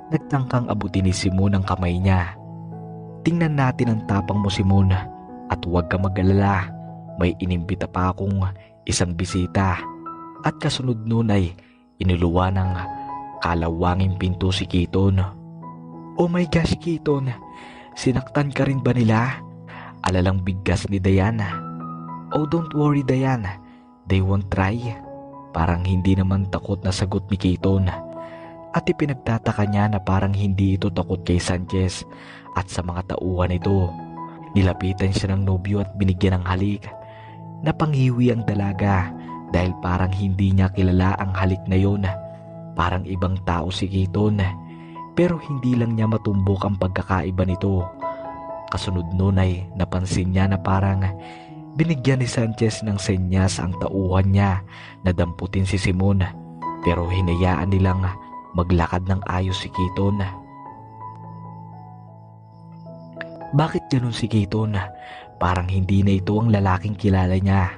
nagtangkang abutin ni Simon ang kamay niya. "Tingnan natin ang tapang mo, Simon. At huwag ka mag-alala. May inimbita pa akong isang bisita." At kasunod nun ay inuluwa ng kalawanging pinto si Keaton. "Oh my gosh, Keaton. Sinaktan ka rin ba nila?" Alalang bigkas ni Diana. "Oh, don't worry, Diana. They won't try." Parang hindi naman takot na sagot ni Keaton. At ipinagtataka niya na parang hindi ito takot kay Sanchez at sa mga tauhan nito. Nilapitan siya ng nobyo at binigyan ng halik. Napangiwi ang dalaga dahil parang hindi niya kilala ang halik na yon. Parang ibang tao si Keaton. Pero hindi lang niya matumbok ang pagkakaiba nito. Kasunod nun ay napansin niya na parang binigyan ni Sanchez ng senyas ang tauhan niya na damputin si Simon. Pero hinayaan nilang maglakad ng ayos si Keaton. Bakit ganun si Keaton? Parang hindi na ito ang lalaking kilala niya.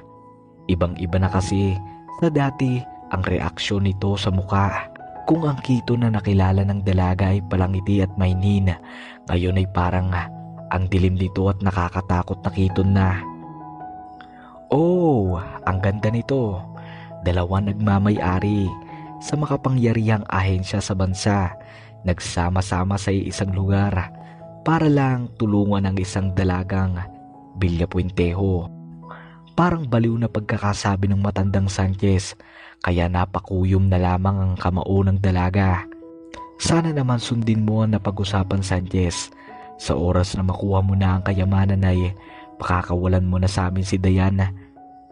Ibang-iba na kasi sa dati ang reaksyon nito sa muka. Kung ang Keaton na nakilala ng dalaga ay palangiti at mainin, ngayon ay parang ang dilim nito at nakakatakot na Keaton na. "Oh, ang ganda nito." Dalawa nagmamay-ari sa makapangyarihang ahensya sa bansa, nagsama-sama sa isang lugar para lang tulungan ang isang dalagang Villapuentejo. Parang baliw na pagkakasabi ng matandang Sanchez, kaya napakuyom na lamang ang kamao ng dalaga. Sana naman sundin mo ang napag-usapan, Sanchez. Sa oras na makuha mo na ang kayamanan ay pakakawalan mo na sa amin si Diana.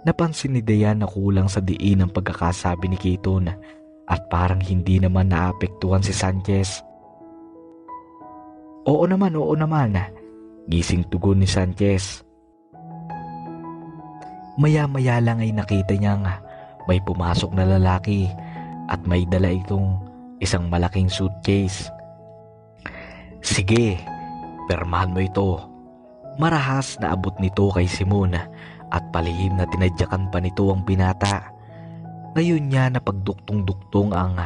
Napansin ni Diana na kulang sa diin ang pagkakasabi ni Keaton at parang hindi naman naapektuhan si Sanchez. Oo naman. Gising tugon ni Sanchez. Maya-maya lang ay nakita niyang may pumasok na lalaki at may dala itong isang malaking suitcase. Sige, permahan mo ito. Marahas na abot nito kay Simon at palihim na tinadyakan pa nito ang binata. Ngayon niya napagduktong-duktong ang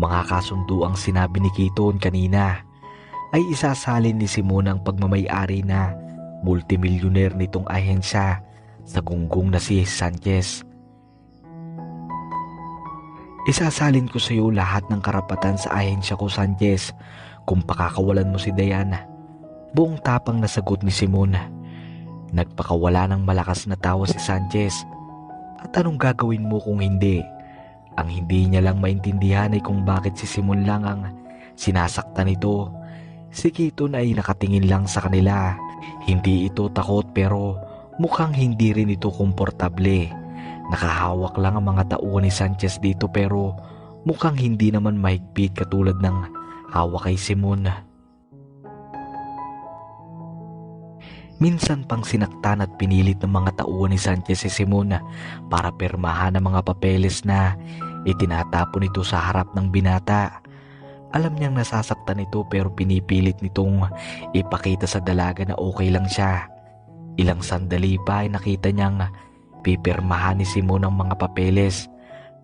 mga kasunduang sinabi ni Keaton kanina. Ay isasalin ni Simon ang pagmamay-ari na multimilyoner nitong ahensya sa gunggong na si Sanchez. Isasalin ko sa iyo lahat ng karapatan sa ahensya ko, Sanchez, kung pakakawalan mo si Diana. Buong tapang na sagot ni Simon. Nagpakawala ng malakas na tawa si Sanchez. At anong gagawin mo kung hindi? Ang hindi niya lang maintindihan ay kung bakit si Simon lang ang sinasaktan nito. Si Keaton ay nakatingin lang sa kanila. Hindi ito takot pero mukhang hindi rin ito komportable. Nakahawak lang ang mga tauhan ni Sanchez dito pero mukhang hindi naman mahigpit katulad ng hawak kay Simon. Minsan pang sinaktan at pinilit ng mga tauhan ni Sanchez si Simon para permahan ang mga papeles na itinatapon nito sa harap ng binata. Alam niyang nasasaktan ito pero pinipilit nitong ipakita sa dalaga na okay lang siya. Ilang sandali pa ay nakita niyang pipirmahan ni Simon ang mga papeles.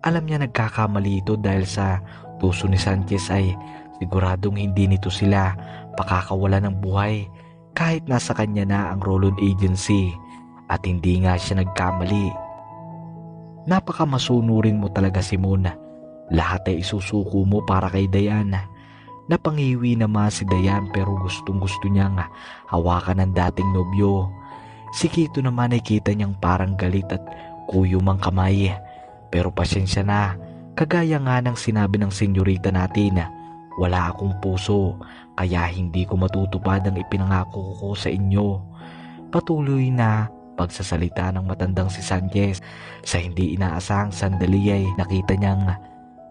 Alam niya nagkakamali ito dahil sa puso ni Sanchez ay siguradong hindi nito sila pakakawalan ng buhay kahit nasa kanya na ang roll-on agency at hindi nga siya nagkamali. Napakamasunurin mo talaga, Simon. Lahat ay isusuko mo para kay Diana. Napangiwi naman si Diane pero gustong gusto niyang hawakan ng dating nobyo. Si Keaton naman ay kita niyang parang galit at kuyom ang kamay. Pero pasensya na, kagaya nga ng sinabi ng senyorita natin, wala akong puso kaya hindi ko matutupad ang ipinangako ko sa inyo. Patuloy na pagsasalita ng matandang si Sanchez. Sa hindi inaasahang sandali ay nakita niyang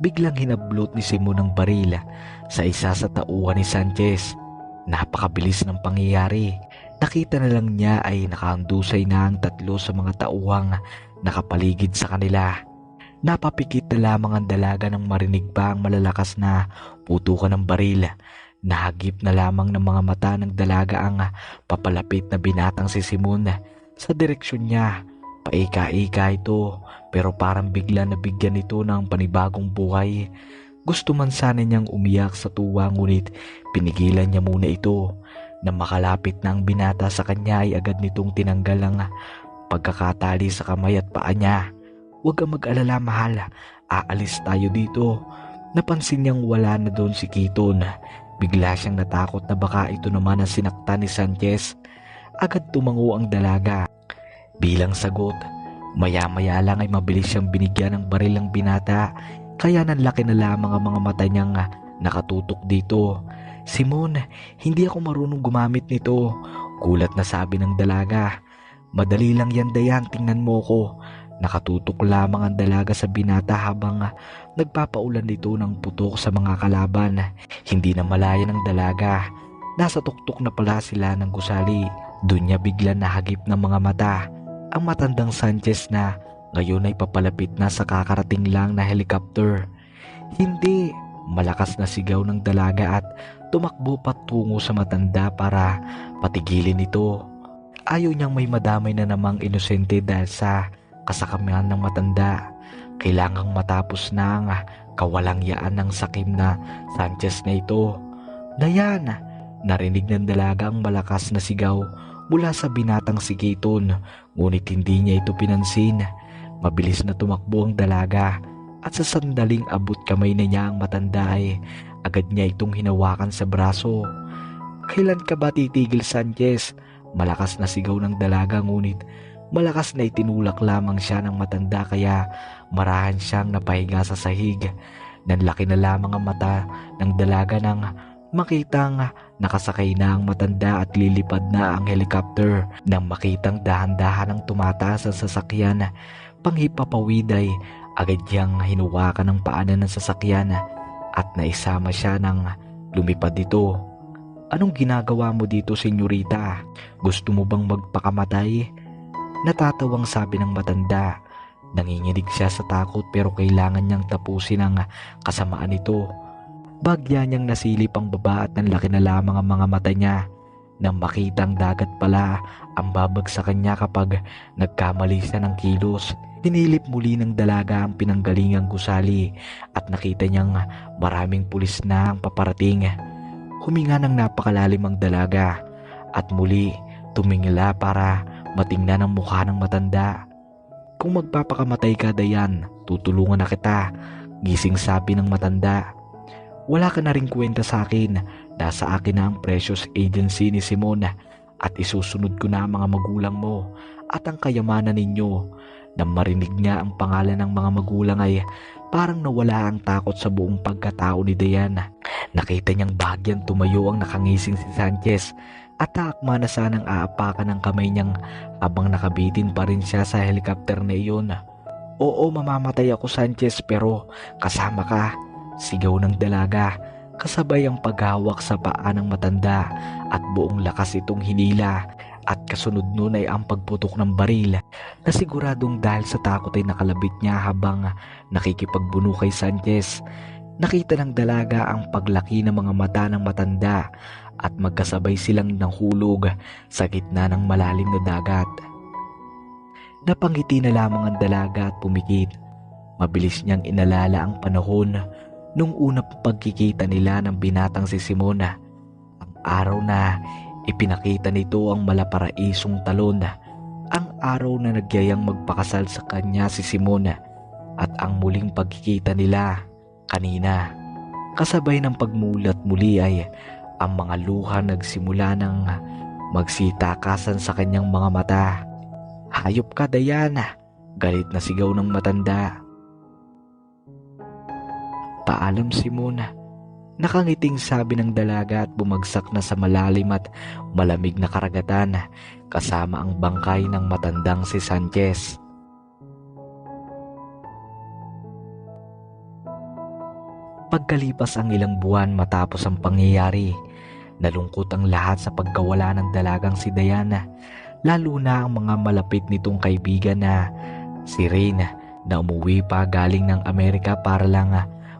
biglang hinablot ni Simon ang baril sa isa sa tauhan ni Sanchez. Napakabilis ng pangyayari. Nakita na lang niya ay nakahandusay na ang tatlo sa mga tauhang nakapaligid sa kanila. Napapikit na lamang ang dalaga nang marinig pa ang malalakas na putukan ng baril. Nahagip na lamang ng mga mata ng dalaga ang papalapit na binatang si Simon sa direksyon niya. Paika-ika ito pero parang bigla na bigyan ito ng panibagong buhay. Gusto man sana niyang umiyak sa tuwa ngunit pinigilan niya muna ito. Na makalapit na ang binata sa kanya ay agad nitong tinanggal ang pagkakatali sa kamay at paa niya. Huwag kang mag-alala, mahal. Aalis tayo dito. Napansin niyang wala na doon si Keaton. Bigla siyang natakot na baka ito naman ang sinaktan ni Sanchez. Agad tumango ang dalaga. Bilang sagot, maya-maya lang ay mabilis siyang binigyan ng baril ng binata. Kaya nanlaki na lamang ang mga mata niyang nakatutok dito. Simon, hindi ako marunong gumamit nito. Gulat na sabi ng dalaga. Madali lang yan, Dayan, tingnan mo ko. Nakatutok lamang ang dalaga sa binata habang nagpapaulan dito ng putok sa mga kalaban. Hindi na malaya ng dalaga. Nasa tuktok na pala sila ng gusali. Doon niya bigla nahagip ng mga mata ang matandang Sanchez na ngayon ay papalapit na sa kakarating lang na helicopter. Hindi, malakas na sigaw ng dalaga at tumakbo patungo sa matanda para patigilin ito. Ayaw niyang may madamay na namang inosente dahil sa kasakamihan ng matanda. Kailangang matapos na ang kawalangyaan ng sakim na Sanchez na ito. Dayan, narinig ng dalaga ang malakas na sigaw mula sa binatang si Keaton, ngunit hindi niya ito pinansin. Mabilis na tumakbo ang dalaga at sa sandaling abot kamay na niya ang matanda ay agad niya itong hinawakan sa braso. "Kailan ka ba titigil, Sanchez?" Malakas na sigaw ng dalaga, ngunit malakas na itinulak lamang siya ng matanda kaya marahan siyang napahiga sa sahig. Nanlaki na lamang ang mata ng dalaga nang makitang nakasakay na ang matanda at lilipad na ang helicopter. Nang makitang dahan-dahan ang tumataas ang sasakyan, panghipapawid ay agad niyang hinuwakan ng paanan ng sasakyan at naisama siya nang lumipad dito. "Anong ginagawa mo dito, senyorita? Gusto mo bang magpakamatay?" Natatawang sabi ng matanda. Nanginginig siya sa takot pero kailangan niyang tapusin ang kasamaan nito. Bagya niyang nasilip ang baba at nanlaki na lamang ang mga mata niya nang makitang dagat pala ang babagsakan niya kapag nagkamali siya ng kilos. Hinilip muli ng dalaga ang pinanggalingang gusali at nakita niyang maraming pulis na ang paparating. Huminga ng napakalalim ang dalaga at muli tumingala para matingnan ang mukha ng matanda. "Kung magpapakamatay ka, Dayan, tutulungan na kita," gising sabi ng matanda. "Wala ka na rin kwenta sa akin. Nasa akin na ang precious agency ni Simon at isusunod ko na ang mga magulang mo at ang kayamanan ninyo." Nang marinig niya ang pangalan ng mga magulang ay parang nawala ang takot sa buong pagkatao ni Dayan. Nakita niyang bahagyang tumayo ang nakangising si Sanchez at taakma na sanang aapakan ang kamay niyang habang nakabitin pa rin siya sa helicopter na iyon. "Oo, mamamatay ako, Sanchez, pero kasama ka," sigaw ng dalaga kasabay ang paghawak sa paa ng matanda at buong lakas itong hinila. At kasunod nun ay ang pagputok ng baril na siguradong dahil sa takot ay nakalabit niya habang nakikipagbuno kay Sanchez. Nakita ng dalaga ang paglaki ng mga mata ng matanda at magkasabay silang nahulog sa gitna ng malalim na dagat. Napangiti na lamang ang dalaga at pumikit. Mabilis niyang inalala ang panahon nung unang pagkikita nila ng binatang si Simona. Ang araw na ipinakita nito ang malaparaisong talon, ang araw na nagyayang magpakasal sa kanya si Simona at ang muling pagkikita nila kanina. Kasabay ng pagmulat muli ay ang mga luha nagsimula ng magsitakasan sa kanyang mga mata. "Hayop ka, Diana!" galit na sigaw ng matanda. "Paalam, Simona," nakangiting sabi ng dalaga at bumagsak na sa malalim at malamig na karagatan kasama ang bangkay ng matandang si Sanchez. Pagkalipas ang ilang buwan matapos ang pangyayari, nalungkot ang lahat sa pagkawala ng dalagang si Diana, lalo na ang mga malapit nitong kaibigan na si Rain na umuwi pa galing ng Amerika para lang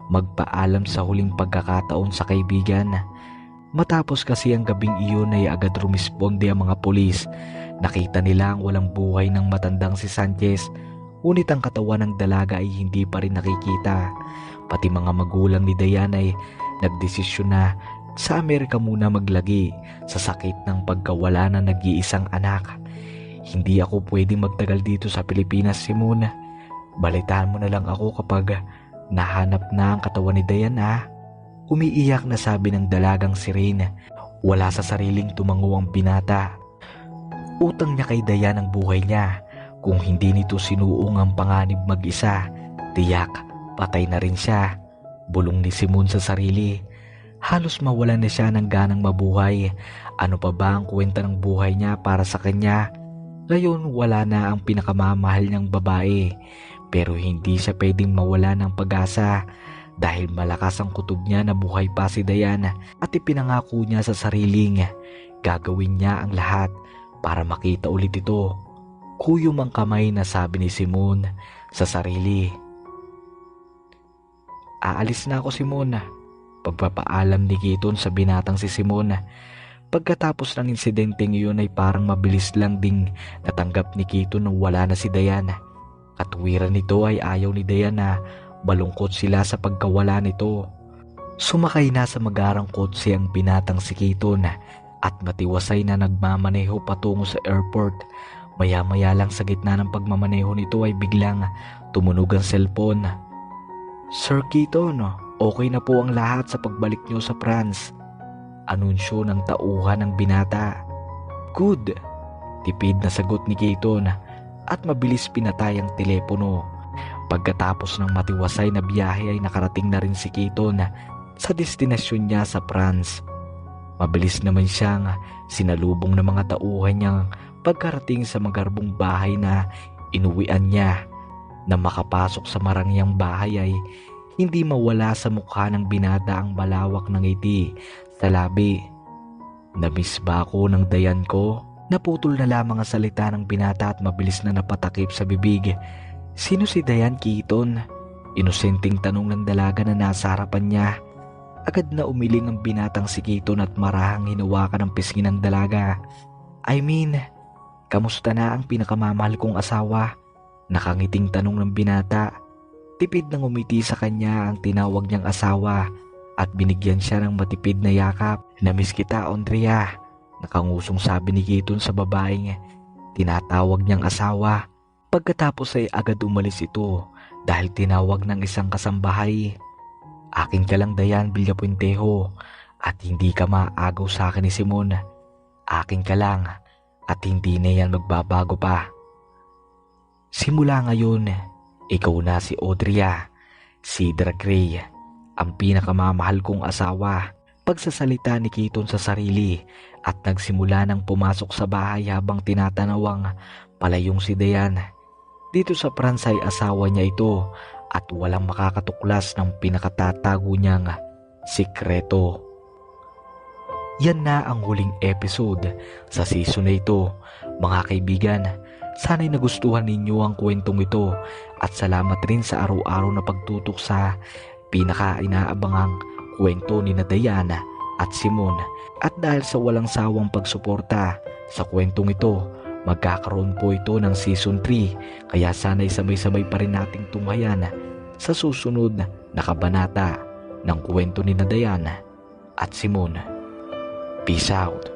magpaalam sa huling pagkakataon sa kaibigan. Matapos kasi ang gabing iyon ay agad rumisponde ang mga pulis. Nakita nila ang walang buhay ng matandang si Sanchez, ngunit ang katawan ng dalaga ay hindi pa rin nakikita. Pati mga magulang ni Diana ay nagdesisyon na sa Amerika muna maglagi sa sakit ng pagkawala ng nag-iisang anak. "Hindi ako pwedeng magtagal dito sa Pilipinas, Simona. Balitaan mo na lang ako kapag nahanap na ang katawan ni Diana." Umiiyak na sabi ng dalagang si Rain. Wala sa sariling tumango ang binata. Utang niya kay Diana ang buhay niya. Kung hindi nito sinuong ang panganib mag-isa, tiyak patay na rin siya. Bulong ni Simon sa sarili. Halos mawala na siya ng ganang mabuhay. Ano pa ba ang kwenta ng buhay niya para sa kanya? Ngayon wala na ang pinakamamahal niyang babae. Pero hindi siya pwedeng mawala ng pag-asa dahil malakas ang kutob niya na buhay pa si Diana at ipinangako niya sa sariling gagawin niya ang lahat para makita ulit ito. Kuyom ang kamay na sabi ni Simon sa sarili. "Aalis na ako, Simon." Pagpapaalam ni Kiton sa binatang si Simon. Pagkatapos ng insidenteng iyon ay parang mabilis lang ding natanggap ni Kiton nang wala na si Diana. Katuwiran nito ay ayaw ni Diana, balungkot sila sa pagkawala nito. Sumakay na sa magarang kotse ang binatang si Kiton at matiwasay na nagmamaneho patungo sa airport. Maya-maya lang sa gitna ng pagmamaneho nito ay biglang tumunog ang cellphone. "Sir Keaton, okay na po ang lahat sa pagbalik niyo sa France," anunsyo ng tauhan ng binata. "Good," tipid na sagot ni Keaton at mabilis pinatay ang telepono. Pagkatapos ng matiwasay na biyahe ay nakarating na rin si Keaton sa destinasyon niya sa France. Mabilis naman siyang sinalubong ng mga tauhan niyang pagkarating sa magarbong bahay na inuwian niya. Na makapasok sa marangyang bahay ay hindi mawala sa mukha ng binata ang balawak ng ngiti sa labi. "Namiss ba ako ng dayan ko?" Naputol na lamang ang salita ng binata at mabilis na napatakip sa bibig. "Sino si Dayan, Keaton?" Inosenteng tanong ng dalaga na nasa harapan niya. Agad na umiling ang binatang si Keaton at marahang hinawakan ang pisngi ng dalaga. "I mean, kamusta na ang pinakamamahal kong asawa?" Nakangiting tanong ng binata. Tipid nang umiti sa kanya ang tinawag niyang asawa at binigyan siya ng matipid na yakap. "Namiss kita, Andrea," nakangusong sabi ni Keaton sa babaeng tinatawag niyang asawa. Pagkatapos ay agad umalis ito dahil tinawag ng isang kasambahay. "Akin ka lang, Dayan Villapuentejo, at hindi ka maagaw sa akin ni Simon. Akin ka lang at hindi na yan magbabago pa. Simula ngayon, ikaw na si Audria, Sidra Gray, ang pinakamamahal kong asawa." Pagsasalita ni Keaton sa sarili at nagsimula ng pumasok sa bahay habang tinatanawang palayong si Dayan. Dito sa France ay asawa niya ito at walang makakatuklas ng pinakatatago niyang sikreto. Yan na ang huling episode sa season na ito. Mga kaibigan, sana'y nagustuhan ninyo ang kwentong ito at salamat rin sa araw-araw na pagtutok sa pinaka-inaabangang kwento ni Dayan at Simon. At dahil sa walang sawang pagsuporta sa kwentong ito, magkakaroon po ito ng season 3, kaya sana'y sabay-sabay pa rin nating tunghayan sa susunod na kabanata ng kwento ni Dayan at Simon. Peace out.